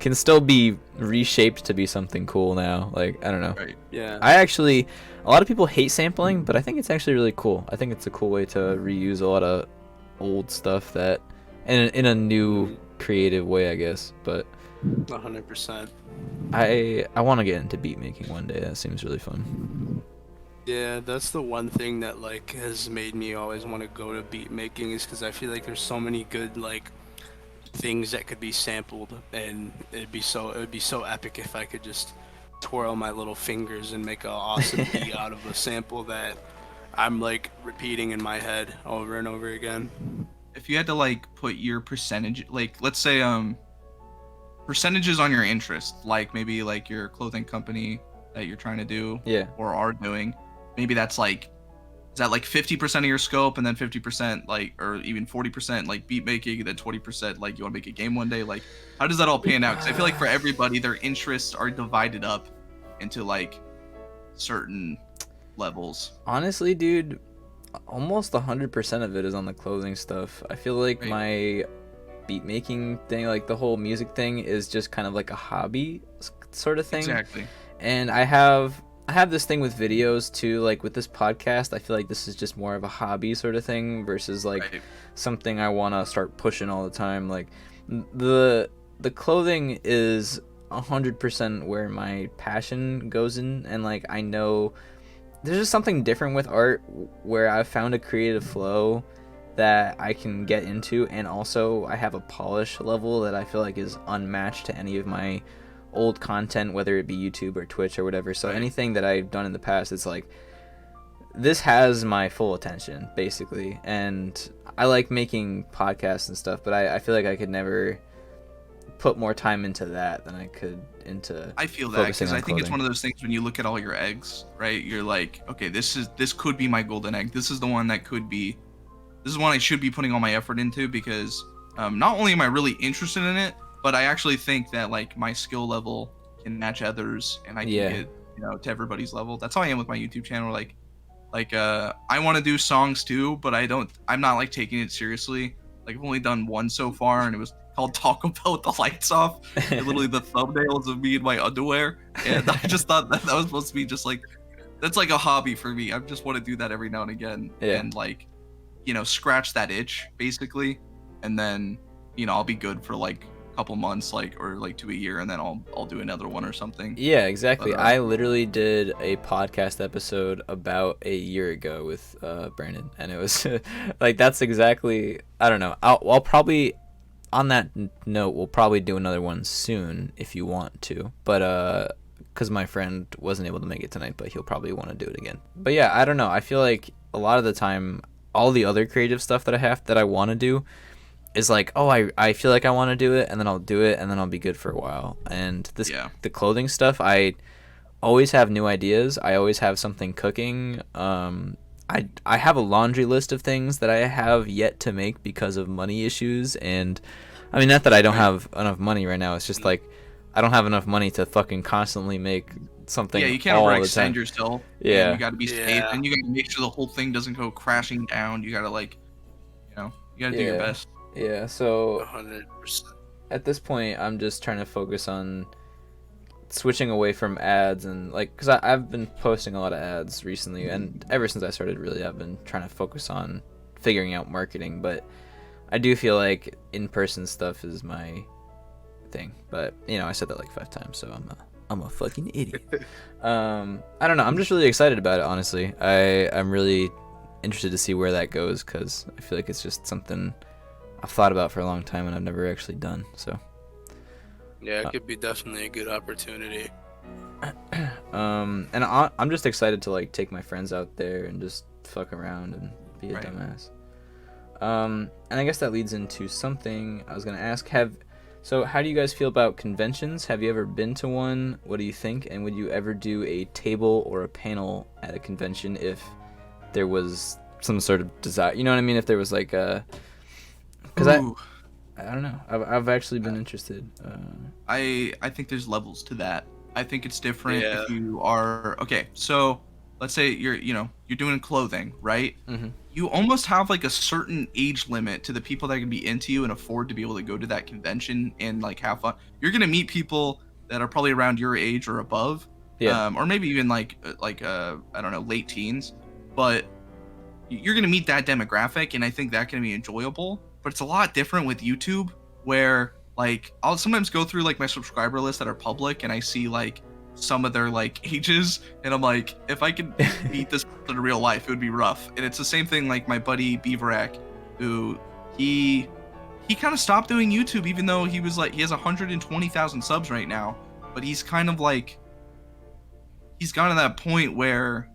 can still be reshaped to be something cool now. Like, I don't know. Right. Yeah. A lot of people hate sampling, but I think it's actually really cool. I think it's a cool way to reuse a lot of old stuff that in a new creative way, I guess. But 100%. I want to get into beat making one day. That seems really fun. Yeah, that's the one thing that like has made me always want to go to beat making, is because I feel like there's so many good like things that could be sampled, and it would be so epic if I could just twirl my little fingers and make an awesome beat out of a sample that I'm like repeating in my head over and over again. If you had to like put your percentage, like let's say percentages on your interest, like maybe like your clothing company that you're trying to do or are doing, maybe that's like, is that like 50% of your scope, and then 50% like, or even 40% like beat making, and then 20% like you want to make a game one day? Like, how does that all pan out? Because I feel like for everybody, their interests are divided up into like certain levels. Honestly, dude, almost 100% of it is on the clothing stuff. I feel like my beat making thing, like the whole music thing, is just kind of like a hobby sort of thing. Exactly. And I have this thing with videos too, like with this podcast. I feel like this is just more of a hobby sort of thing versus like something I want to start pushing all the time. Like the clothing is 100% where my passion goes in, and like I know there's just something different with art where I've found a creative flow that I can get into, and also I have a polish level that I feel like is unmatched to any of my old content, whether it be YouTube or Twitch or whatever. So anything that I've done in the past, it's like this has my full attention basically. And I like making podcasts and stuff, but I feel like I could never put more time into that than I could into I feel that because I think it's one of those things when you look at all your eggs, right? You're like, okay, this could be my golden egg. This is the one that could be, this is one I should be putting all my effort into, because not only am I really interested in it, but I actually think that like my skill level can match others, and I can get to everybody's level. That's how I am with my YouTube channel. Like I want to do songs too, but I'm not like taking it seriously. Like, I've only done one so far, and it was called Talk About the Lights Off. And literally the thumbnails of me in my underwear, and I just thought that was supposed to be just like, that's like a hobby for me. I just want to do that every now and again, and like, scratch that itch basically, and then I'll be good for like couple months, like, or like to a year, and then I'll do another one or something. Yeah, exactly. But, I literally did a podcast episode about a year ago with Brandon, and it was like, that's exactly, I don't know. I'll probably, on that note, we'll probably do another one soon if you want to, but because my friend wasn't able to make it tonight, but he'll probably want to do it again. But yeah, I don't know. I feel like a lot of the time, all the other creative stuff that I want to do is like, oh, I feel like I want to do it, and then I'll do it, and then I'll be good for a while. And the clothing stuff, I always have new ideas. I always have something cooking. I have a laundry list of things that I have yet to make because of money issues, and I mean, not that I don't have enough money right now. It's just like I don't have enough money to fucking constantly make something. Yeah, you can't all the overextend time. yourself. Yeah. And you got to be safe, and you got to make sure the whole thing doesn't go crashing down. You got to like, you got to do your best. Yeah. So 100%. at this point, I'm just trying to focus on switching away from ads and like, because I've been posting a lot of ads recently, and ever since I started, really, I've been trying to focus on figuring out marketing. But I do feel like in-person stuff is my thing. But I said that like 5 times, so I'm a fucking idiot. I don't know. I'm just really excited about it, honestly. I'm really interested to see where that goes, because I feel like it's just something I've thought about for a long time and I've never actually done. So yeah, it could be definitely a good opportunity. And I'm just excited to like take my friends out there and just fuck around and be a dumbass. And I guess that leads into something I was gonna ask. So how do you guys feel about conventions? Have you ever been to one? What do you think? And would you ever do a table or a panel at a convention if there was some sort of desire? You know what I mean? If there was like a... Because I don't know. I've actually been interested. I think there's levels to that. I think it's different if you are... Okay, so let's say you're doing clothing, right? Mm-hmm. You almost have like a certain age limit to the people that can be into you and afford to be able to go to that convention and like have fun. You're gonna meet people that are probably around your age or above, or maybe even like I don't know, late teens. But you're gonna meet that demographic, and I think that can be enjoyable. But it's a lot different with YouTube, where like I'll sometimes go through like my subscriber list that are public, and I see like some of their like ages, and I'm like, if I could meet this person in real life, it would be rough. And it's the same thing like my buddy Beaverak, who he kind of stopped doing YouTube, even though he was like, he has 120,000 subs right now, but he's kind of like, he's gotten to that point where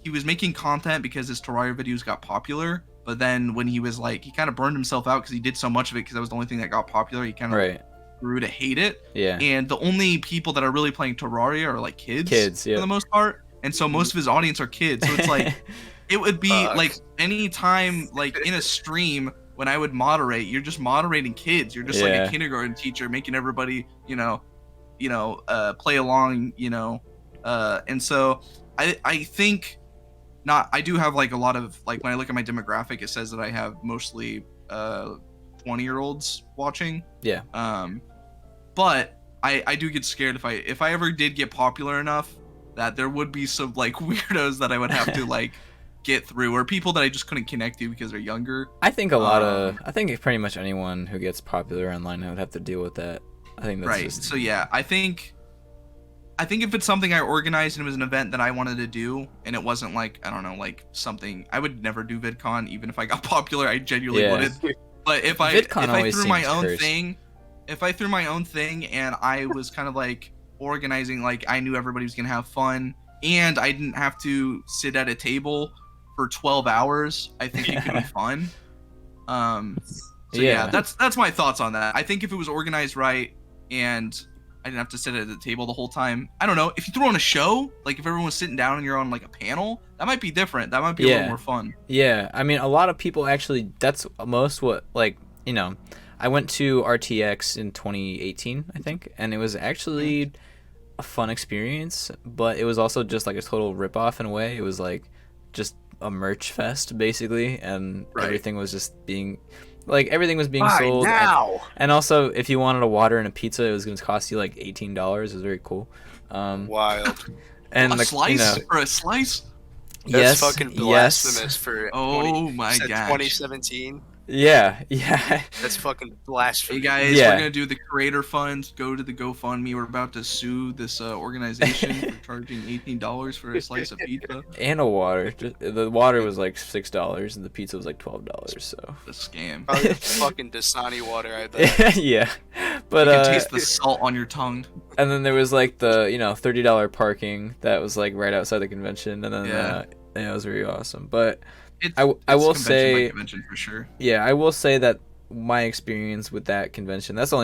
he was making content because his Terraria videos got popular, but then when he was like, he kind of burned himself out because he did so much of it because that was the only thing that got popular. He kind of grew to hate it. Yeah. And the only people that are really playing Terraria are like kids for the most part. And so most of his audience are kids. So it's like, it would be like any time like in a stream when I would moderate, you're just moderating kids. You're just like a kindergarten teacher making everybody, play along, and so I think I do have like a lot of like, when I look at my demographic, it says that I have mostly 20-year-olds watching. Yeah. But I do get scared if I ever did get popular enough that there would be some like weirdos that I would have to like get through, or people that I just couldn't connect to because they're younger. I think I think pretty much anyone who gets popular online would have to deal with that. I think that's right. So yeah, I think if it's something I organized and it was an event that I wanted to do, and it wasn't like, I don't know, like something, I would never do VidCon even if I got popular. I genuinely wouldn't. But if I threw my own thing, if I threw my own thing and I was kind of like organizing, like I knew everybody was gonna have fun and I didn't have to sit at a table for 12 hours, I think it could be fun. So yeah, that's my thoughts on that. I think if it was organized right and I didn't have to sit at the table the whole time. I don't know. If you throw on a show, like if everyone was sitting down and you're on like a panel, that might be different. That might be a little more fun. Yeah. I mean, a lot of people actually, that's most what, like, I went to RTX in 2018, I think, and it was actually a fun experience, but it was also just like a total ripoff in a way. It was like just a merch fest, basically, and everything was just being... Like, everything was being sold. Now. And also, if you wanted a water and a pizza, it was going to cost you like $18. It was very cool. Wild. And a slice? For a slice? That's fucking blasphemous for my god, 2017. Yeah. That's fucking blasphemy. Hey guys, we're gonna do the creator fund. Go to the GoFundMe. We're about to sue this organization for charging $18 for a slice of pizza and a water. The water was like $6 and the pizza was like $12. So the scam. Probably fucking Dasani water, I bet. Yeah, but you can taste the salt on your tongue. And then there was like the $30 parking that was like right outside the convention, and then it was very awesome. But I will say convention for sure. Yeah, I will say that my experience with that convention, that's the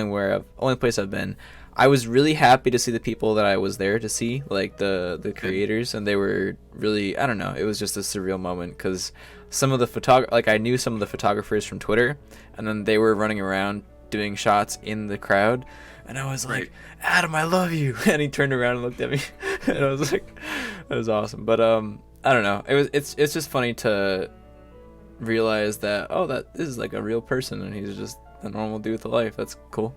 only place I've been. I was really happy to see the people that I was there to see, like the creators, and they were really, I don't know, it was just a surreal moment because some of the like I knew some of the photographers from Twitter, and then they were running around doing shots in the crowd, and I was like, Adam, I love you, and he turned around and looked at me, and I was like, that was awesome. But I don't know, it's just funny to realize that, oh, that is like a real person, and he's just a normal dude with a life. That's cool.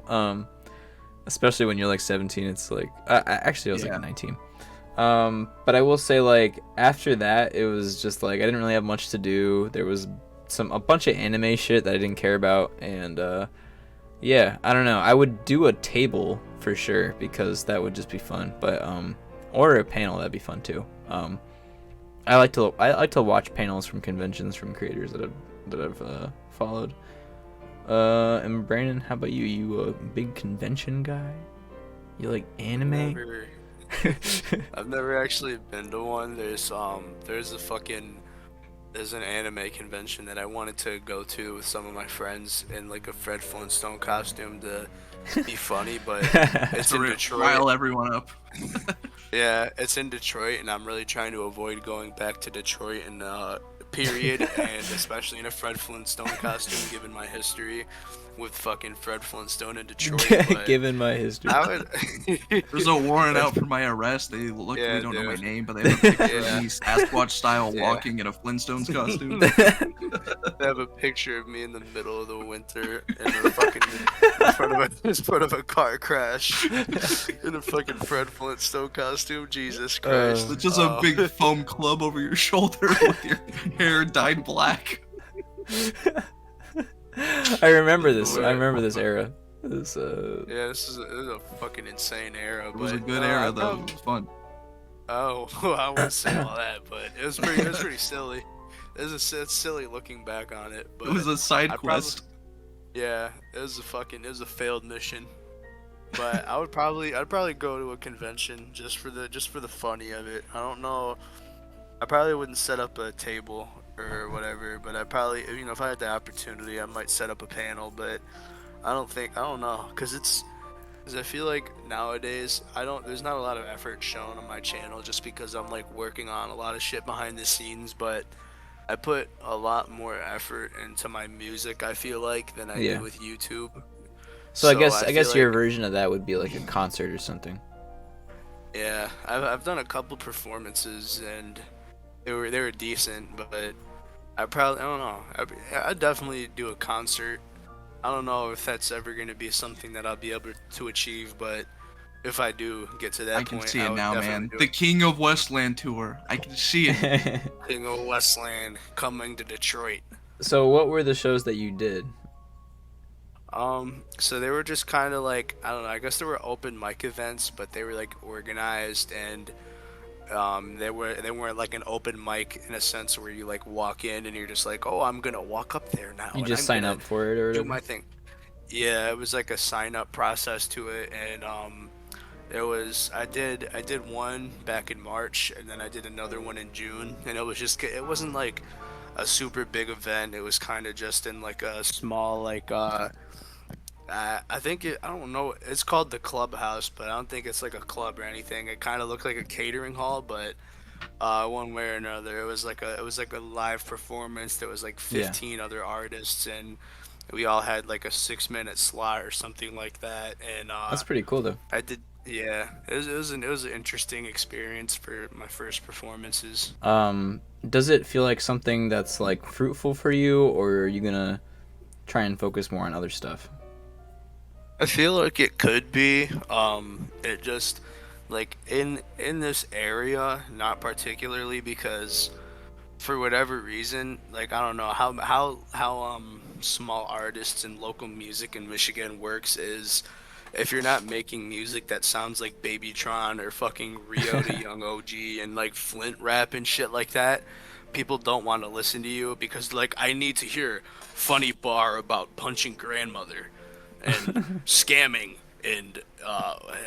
Especially when you're like 17. It's like actually I was like 19. But I will say, like, after that, it was just like I didn't really have much to do. There was a bunch of anime shit that I didn't care about, and yeah, I don't know, I would do a table for sure because that would just be fun. But or a panel, that'd be fun too. I like to watch panels from conventions from creators that I've followed. And Brandon, how about you? You a big convention guy? You like anime? I've never actually been to one. There's an anime convention that I wanted to go to with some of my friends in like a Fred Flintstone costume to be funny, but it's in Detroit. Rile everyone up. Yeah, it's in Detroit, and I'm really trying to avoid going back to Detroit in period, and especially in a Fred Flintstone costume, given my history with fucking Fred Flintstone in Detroit. Given my history. There's a warrant out for my arrest. They luckily don't know my name, but they have a picture of me Sasquatch style walking in a Flintstones costume. They have a picture of me in the middle of the winter in a fucking in front of a car crash in a fucking Fred Flintstone costume. Jesus Christ! It's just a big foam club over your shoulder with your hair dyed black. I remember this era. This is a fucking insane era. It was a good era though. It was fun. Oh, I wouldn't say all that, but it was pretty silly. It's silly looking back on it. But it was a side quest. Yeah, it was a failed mission. But I'd probably go to a convention just for the funny of it. I don't know. I probably wouldn't set up a table or whatever, but I probably, if I had the opportunity, I might set up a panel. But I don't know, because I feel like nowadays there's not a lot of effort shown on my channel just because I'm like working on a lot of shit behind the scenes, but I put a lot more effort into my music, I feel like, than I do with YouTube. So I guess your version of that would be like a concert or something. Yeah, I've done a couple performances and they were decent, but I don't know. I'd definitely do a concert. I don't know if that's ever going to be something that I'll be able to achieve, but if I do get to that point, I can see it now, man. The King of Westland tour. I can see it. King of Westland coming to Detroit. So what were the shows that you did? So they were just kind of like, I don't know, I guess they were open mic events, but they were like organized, and they weren't like an open mic in a sense where you like walk in and you're just like, oh, I'm gonna walk up there now. You just sign up for it or do my thing. Yeah, it was like a sign up process to it, and I did one back in March, and then I did another one in June, and it wasn't like a super big event. It was kind of just in like a small like I don't know, it's called the Clubhouse, but I don't think it's like a club or anything. It kind of looked like a catering hall, but one way or another, it was like a live performance. There was like 15 other artists, and we all had like a 6-minute slot or something like that. And that's pretty cool though. Yeah, it was an interesting experience for my first performances. Does it feel like something that's like fruitful for you, or are you gonna try and focus more on other stuff? I feel like it could be. It just like in this area, not particularly, because for whatever reason, like I don't know how small artists and local music in Michigan works is if you're not making music that sounds like Babytron or fucking Rio to Young OG and like Flint rap and shit like that, people don't want to listen to you because like I need to hear funny bar about punching grandmother and scamming and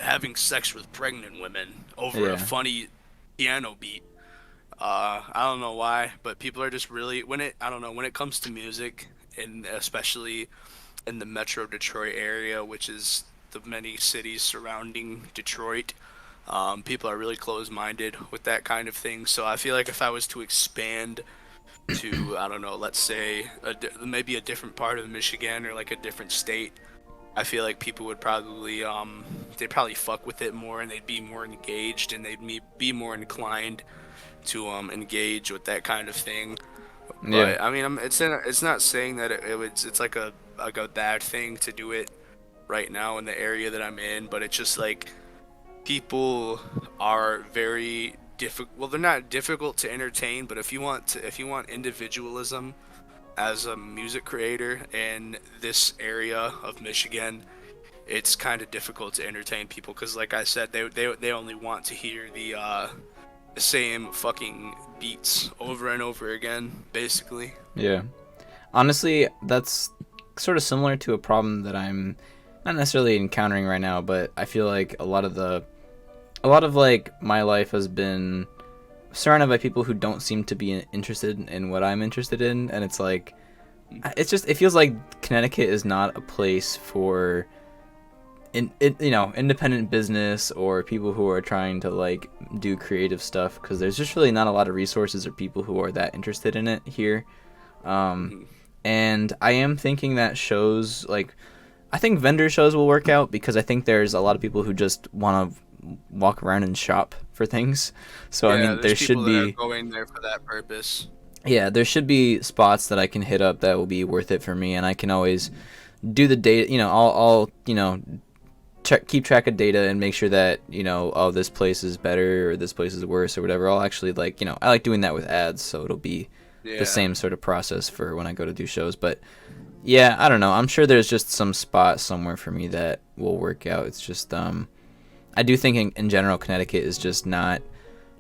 having sex with pregnant women over a funny piano beat. I don't know why, but people are just really when it comes to music, and especially in the Metro Detroit area, which is the many cities surrounding Detroit. People are really closed-minded with that kind of thing. So I feel like if I was to expand to, I don't know, let's say maybe a different part of Michigan or like a different state, I feel like people would probably they'd probably fuck with it more, and they'd be more engaged, and be more inclined to engage with that kind of thing. Yeah. But I mean, it's not saying that it's like a bad thing to do it right now in the area that I'm in, but it's just like people are very difficult. Well, they're not difficult to entertain, but if you want individualism as a music creator in this area of Michigan, it's kind of difficult to entertain people because, like I said, they only want to hear the same fucking beats over and over again, basically. Yeah. Honestly, that's sort of similar to a problem that I'm not necessarily encountering right now, but I feel like a lot of like my life has been surrounded by people who don't seem to be interested in what I'm interested in, and it's like it feels like Connecticut is not a place for independent business or people who are trying to like do creative stuff, because there's just really not a lot of resources or people who are that interested in it here. And I am thinking that shows, like, I think vendor shows will work out, because I think there's a lot of people who just want to walk around and shop for things. So Yeah, I mean, there should that are be going there for that purpose. yeah, there should be spots that I can hit up that will be worth it for me, and I can always do the data. I'll keep track of data and make sure that oh, this place is better or this place is worse or whatever. I'll actually I like doing that with ads, so it'll be the same sort of process for when I go to do shows. But yeah, I don't know. I'm sure there's just some spot somewhere for me that will work out. It's just I do think in general Connecticut is just not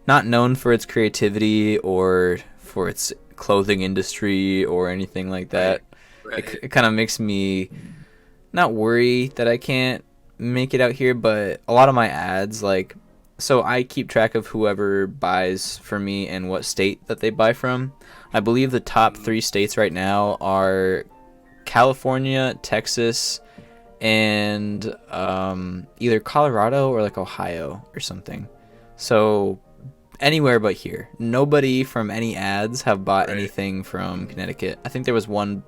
known for its creativity or for its clothing industry or anything like that. Right. It kind of makes me not worry that I can't make it out here, but a lot of my ads, like, so I keep track of whoever buys for me and what state that they buy from. I believe the top 3 states right now are California, Texas, and either Colorado or like Ohio or something. So anywhere but here. Nobody from any ads have bought anything from Connecticut. I think there was one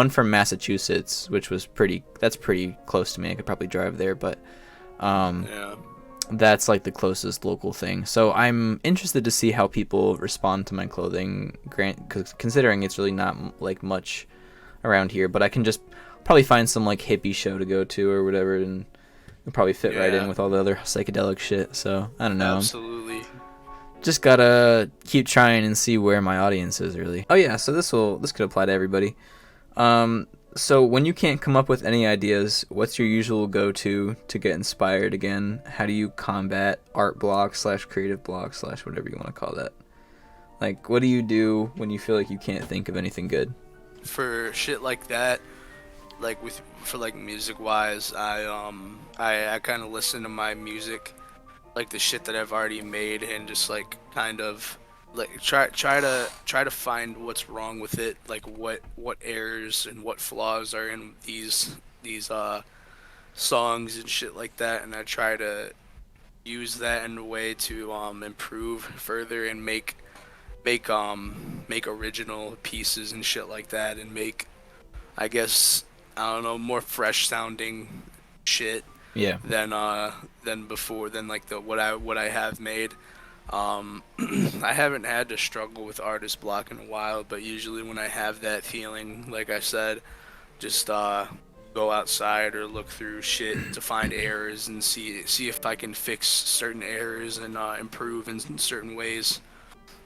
from Massachusetts, which was that's pretty close to me. I could probably drive there, but that's like the closest local thing. So I'm interested to see how people respond to my clothing, considering it's really not like much around here, but I can just probably find some like hippie show to go to or whatever, and it'll probably fit right in with all the other psychedelic shit. So I don't know. Absolutely. Just gotta keep trying and see where my audience is, really. Oh yeah, so this could apply to everybody. So when you can't come up with any ideas, what's your usual go-to to get inspired again? How do you combat art block / creative block / whatever you want to call that? Like, what do you do when you feel like you can't think of anything good? For shit like that, like for like music wise, I kind of listen to my music, like the shit that I've already made, and just like kind of like try to find what's wrong with it, like what errors and what flaws are in these songs and shit like that, and I try to use that in a way to improve further and make original pieces and shit like that, and make, I guess, I don't know, more fresh sounding shit than before, than like what I have made. I haven't had to struggle with artist block in a while, but usually when I have that feeling, like I said, just go outside or look through shit to find errors and see if I can fix certain errors and improve in certain ways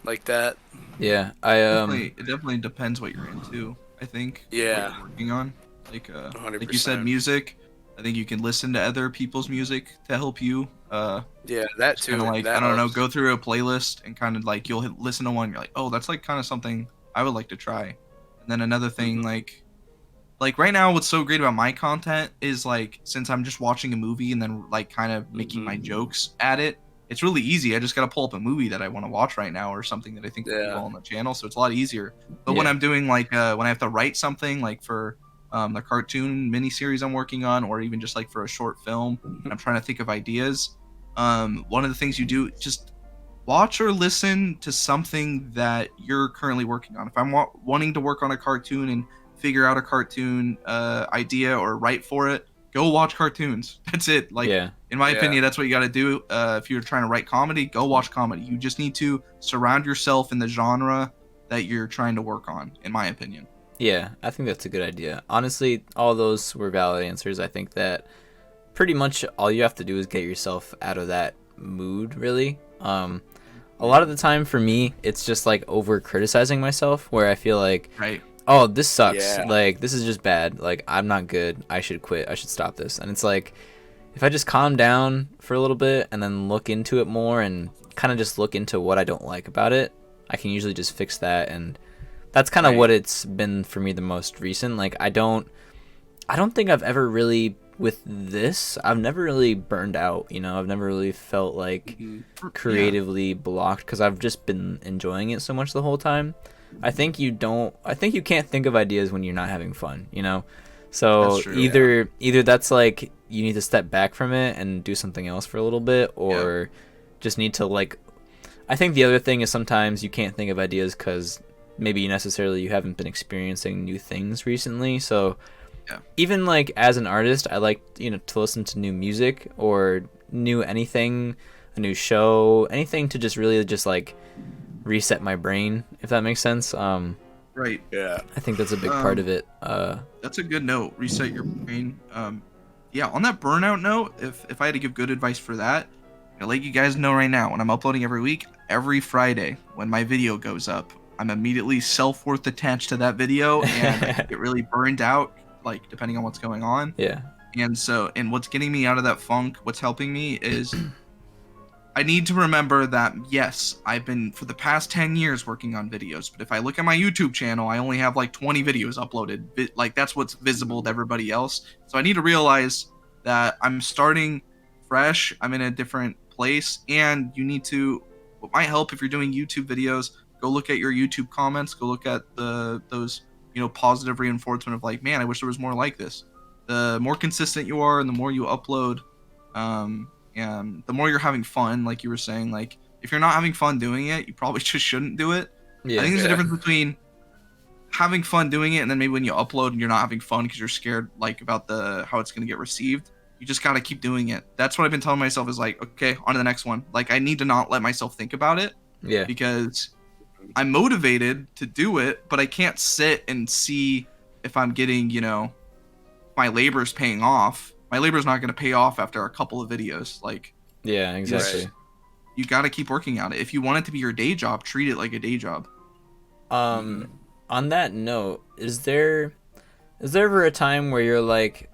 like that. Yeah, it definitely depends what you're into, I think. Yeah. What you're working on. Like 100%. like you said, music. I think you can listen to other people's music to help you. Yeah, that too. Kind of like, that I don't know, helps. go through a playlist and kind of like you'll listen to one. You're like, oh, that's like kind of something I would like to try. And then another thing, like right now, what's so great about my content is like, since I'm just watching a movie and then like kind of making my jokes at it, it's really easy. I just gotta pull up a movie that I want to watch right now or something that I think will be well on the channel. So it's a lot easier. But when I'm doing like when I have to write something like for the cartoon miniseries I'm working on, or even just like for a short film. And I'm trying to think of ideas. One of the things you do, just watch or listen to something that you're currently working on. If I'm wanting to work on a cartoon and figure out a cartoon idea or write for it, go watch cartoons. That's it. Like, in my opinion, that's what you got to do. If you're trying to write comedy, go watch comedy. You just need to surround yourself in the genre that you're trying to work on, in my opinion. Yeah, I think that's a good idea. Honestly, all those were valid answers. I think that pretty much all you have to do is get yourself out of that mood, really. A lot of the time for me, it's just like over criticizing myself, where I feel like, oh, this sucks. Like, this is just bad. Like, I'm not good. I should quit. I should stop this. And it's like, if I just calm down for a little bit and then look into it more and kind of just look into what I don't like about it, I can usually just fix that. And that's kind of what it's been for me the most recent. Like, I don't think I've ever really, with this, I've never really burned out, you know. I've never really felt like creatively blocked, because I've just been enjoying it so much the whole time. I think you can't think of ideas when you're not having fun, you know. So either that's like you need to step back from it and do something else for a little bit, or just need to, like, I think the other thing is sometimes you can't think of ideas because maybe you haven't been experiencing new things recently. So even like as an artist, I like, you know, to listen to new music or new anything, a new show, anything to just really just like reset my brain, if that makes sense. Right. Yeah. I think that's a big part of it. That's a good note. Reset your brain. Yeah. On that burnout note, if I had to give good advice for that, I'll let you guys know right now, when I'm uploading every week, every Friday when my video goes up, I'm immediately self-worth attached to that video, and I get really burned out, like, depending on what's going on. Yeah. And what's getting me out of that funk, what's helping me is I need to remember that, yes, I've been for the past 10 years working on videos, but if I look at my YouTube channel, I only have like 20 videos uploaded. Like, that's what's visible to everybody else. So I need to realize that I'm starting fresh. I'm in a different place, and you need to, what might help if you're doing YouTube videos, go look at your YouTube comments, go look at those, you know, positive reinforcement of like, man, I wish there was more like this. The more consistent you are and the more you upload, and the more you're having fun, like you were saying, like, if you're not having fun doing it, you probably just shouldn't do it. I think there's a difference between having fun doing it and then maybe when you upload and you're not having fun because you're scared, like, about how it's going to get received. You just got to keep doing it. That's what I've been telling myself, is like, okay, on to the next one. Like, I need to not let myself think about it. Yeah. Because I'm motivated to do it, but I can't sit and see if I'm getting, you know, my labor's paying off. My labor's not going to pay off after a couple of videos. Like, yeah, exactly. You got to keep working on it. If you want it to be your day job, treat it like a day job. On that note, is there ever a time where you're like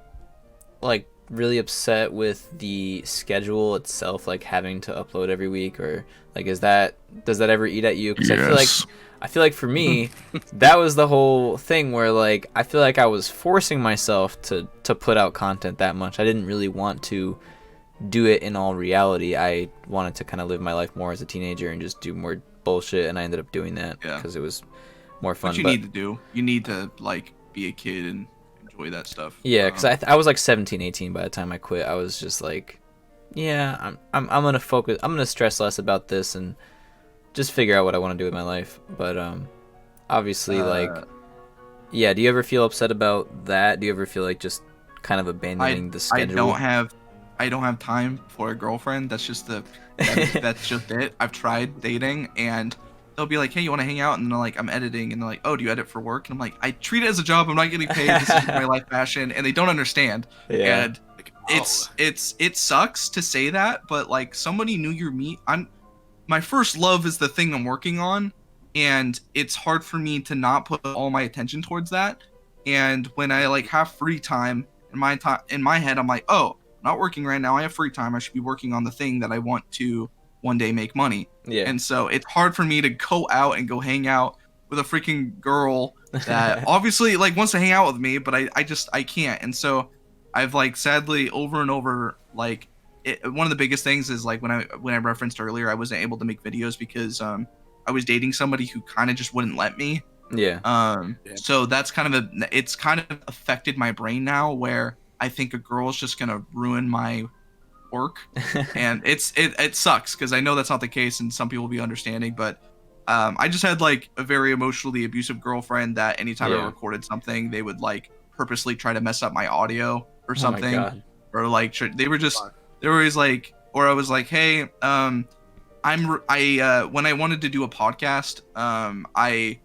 really upset with the schedule itself, like having to upload every week, or like does that ever eat at you? Because I feel like for me, that was the whole thing where, like, I feel like I was forcing myself to put out content that much. I didn't really want to do it in all reality. I wanted to kind of live my life more as a teenager and just do more bullshit, and I ended up doing that because it was more fun. What you need to do, you need to, like, be a kid and enjoy that stuff. Yeah, because I was like 17, 18 by the time I quit. I was just like, yeah, I'm gonna focus. I'm gonna stress less about this and just figure out what I want to do with my life. But obviously, like, yeah. Do you ever feel upset about that? Do you ever feel like just kind of abandoning the schedule? I don't have time for a girlfriend. That's just that's just it. I've tried dating, and they'll be like, hey, you want to hang out? And they're like, I'm editing. And they're like, oh, do you edit for work? And I'm like, I treat it as a job. I'm not getting paid. This is my life passion. And they don't understand. Yeah. And it sucks to say that, but like, somebody knew your me. My first love is the thing I'm working on, and it's hard for me to not put all my attention towards that. And when I like have free time in my head, I'm like, oh, I'm not working right now. I have free time. I should be working on the thing that I want to one day make money. Yeah. And so it's hard for me to go out and go hang out with a freaking girl that obviously like wants to hang out with me, but I can't. And so I've like sadly over and over, like, one of the biggest things is like when I referenced earlier, I wasn't able to make videos because I was dating somebody who kind of just wouldn't let me. Yeah. So that's it's kind of affected my brain now, where I think a girl's just gonna ruin my work, and it sucks because I know that's not the case, and some people will be understanding, but I just had like a very emotionally abusive girlfriend that anytime I recorded something, they would like purposely try to mess up my audio or something, or like they were always like, or I was like, hey, when I wanted to do a podcast, I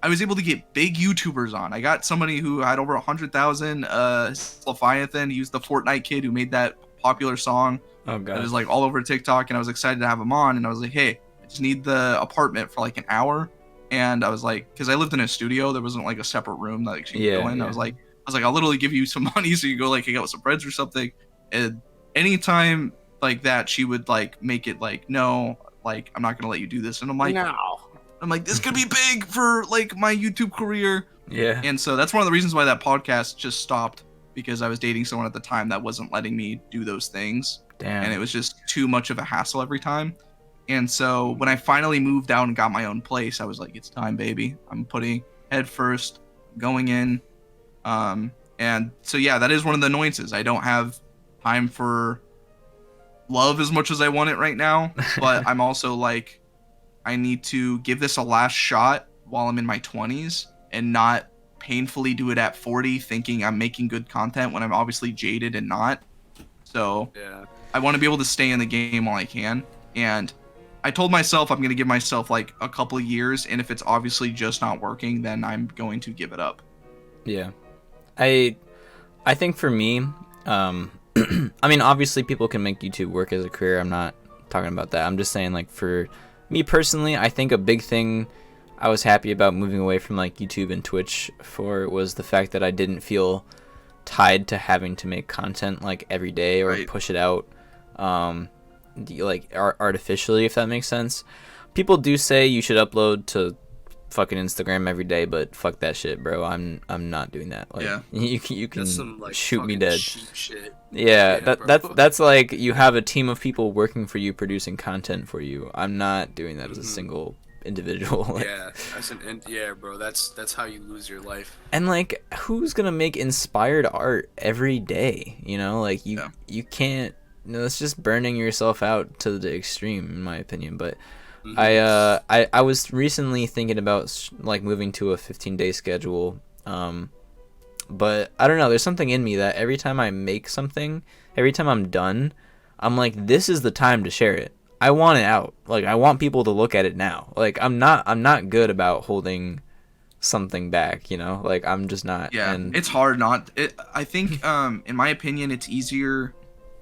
was able to get big YouTubers on. I got somebody who had over 100,000. Leviathan, he was the Fortnite kid who made that popular song. Oh god. It was like all over TikTok, and I was excited to have him on. And I was like, hey, I just need the apartment for like an hour. And I was like, because I lived in a studio, there wasn't like a separate room that she could go in. I was like, I'll literally give you some money so you go like hang out with some friends or something. And anytime like that, she would like make it like, no, like I'm not gonna let you do this. And I'm like, no. I'm like, this could be big for like my YouTube career. Yeah. And so that's one of the reasons why that podcast just stopped, because I was dating someone at the time that wasn't letting me do those things. Damn. And it was just too much of a hassle every time. And so when I finally moved out and got my own place, I was like, it's time, baby. I'm putting head first, going in. And so, yeah, that is one of the annoyances. I don't have time for love as much as I want it right now. But I'm also like, I need to give this a last shot while I'm in my 20s and not painfully do it at 40 thinking I'm making good content when I'm obviously jaded and not. So I want to be able to stay in the game while I can. And I told myself I'm going to give myself like a couple of years, and if it's obviously just not working, then I'm going to give it up. Yeah. I think for me, I mean, obviously people can make YouTube work as a career. I'm not talking about that. I'm just saying, like, for me personally, I think a big thing I was happy about moving away from like YouTube and Twitch for was the fact that I didn't feel tied to having to make content like every day or push it out like artificially, if that makes sense. People do say you should upload to fucking Instagram every day, but fuck that shit, bro. I'm not doing that. Like, you can some, like, shoot me dead. Shit. That's like you have a team of people working for you, producing content for you. I'm not doing that as a single individual. Like, bro. That's how you lose your life. And like, who's gonna make inspired art every day? You know, like you can't. You know, it's just burning yourself out to the extreme, in my opinion. But I was recently thinking about like moving to a 15-day schedule. But I don't know, there's something in me that every time I make something, every time I'm done, I'm like, this is the time to share it. I want it out. Like, I want people to look at it now. Like, I'm not good about holding something back, you know? Like, I'm just not. Yeah, it's hard not. I think, in my opinion, it's easier.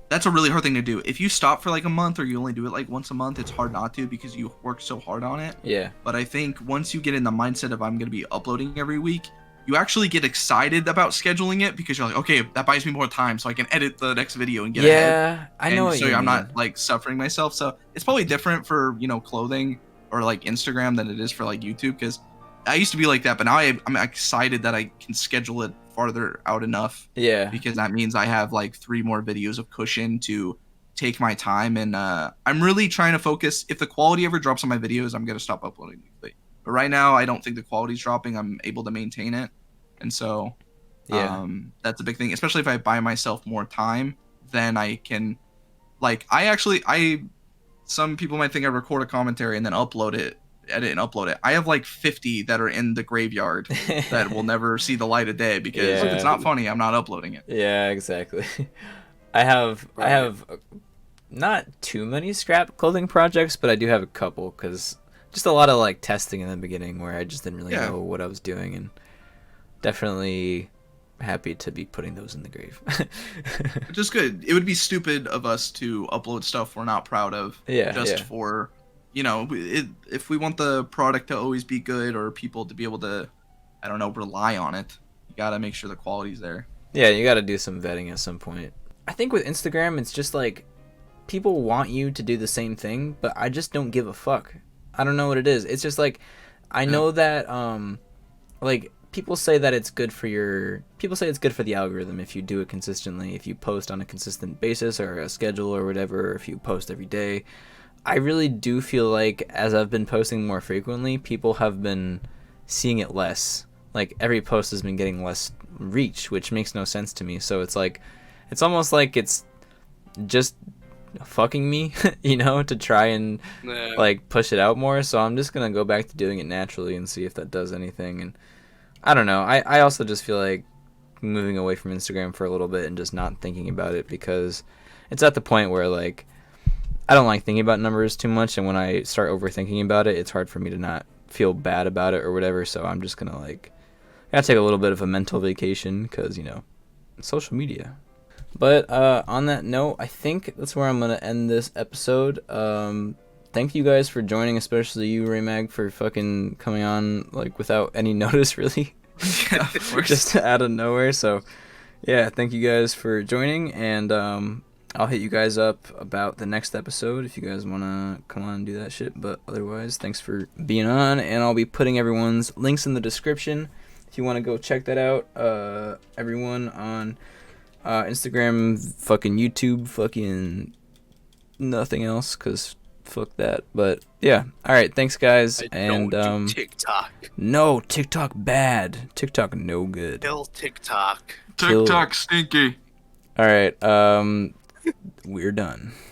That's a really hard thing to do. If you stop for like a month or you only do it like once a month, it's hard not to because you work so hard on it. Yeah. But I think once you get in the mindset of I'm going to be uploading every week, you actually get excited about scheduling it because you're like, okay, that buys me more time so I can edit the next video and get ahead. Yeah, I know. So I'm not like suffering myself. So it's probably different for, you know, clothing or like Instagram than it is for like YouTube, because I used to be like that, but now I'm excited that I can schedule it farther out enough. Yeah. Because that means I have like 3 more videos of cushion to take my time, and I'm really trying to focus. If the quality ever drops on my videos, I'm gonna stop uploading weekly. But right now, I don't think the quality's dropping. I'm able to maintain it. And so that's a big thing, especially if I buy myself more time, then I can, like, some people might think I record a commentary and then upload it, edit and upload it. I have like 50 that are in the graveyard that will never see the light of day because if it's not funny, I'm not uploading it. Yeah, exactly. I have not too many scrap clothing projects, but I do have a couple, because just a lot of like testing in the beginning where I just didn't really know what I was doing, and definitely happy to be putting those in the grave. Which is good. It would be stupid of us to upload stuff we're not proud of for, you know, if we want the product to always be good or people to be able to, I don't know, rely on it, you gotta make sure the quality's there. Yeah, you gotta do some vetting at some point. I think with Instagram, it's just like people want you to do the same thing, but I just don't give a fuck. I don't know what it is. It's just like, I know that like people say that it's good for the algorithm if you do it consistently, if you post on a consistent basis or a schedule or whatever, or if you post every day. I really do feel like as I've been posting more frequently, people have been seeing it less. Like every post has been getting less reach, which makes no sense to me. So it's like, it's almost like it's just fucking me, you know, to try and like push it out more. So I'm just gonna go back to doing it naturally and see if that does anything. And I don't know. I also just feel like moving away from Instagram for a little bit and just not thinking about it, because it's at the point where like I don't like thinking about numbers too much, and when I start overthinking about it, it's hard for me to not feel bad about it or whatever. So I'm just gonna like, I gotta take a little bit of a mental vacation, because, you know, social media. But on that note, I think that's where I'm gonna end this episode. Thank you guys for joining, especially you, Raymag, for fucking coming on like without any notice, really. Yeah, of course. Just out of nowhere. So yeah, thank you guys for joining, and I'll hit you guys up about the next episode if you guys want to come on and do that shit. But otherwise, thanks for being on, and I'll be putting everyone's links in the description if you want to go check that out. Everyone on Instagram, fucking YouTube, fucking nothing else, because fuck that. But yeah, alright, thanks guys. And don't do TikTok. No, TikTok bad. TikTok no good. Kill TikTok. TikTok stinky. Alright, we're done.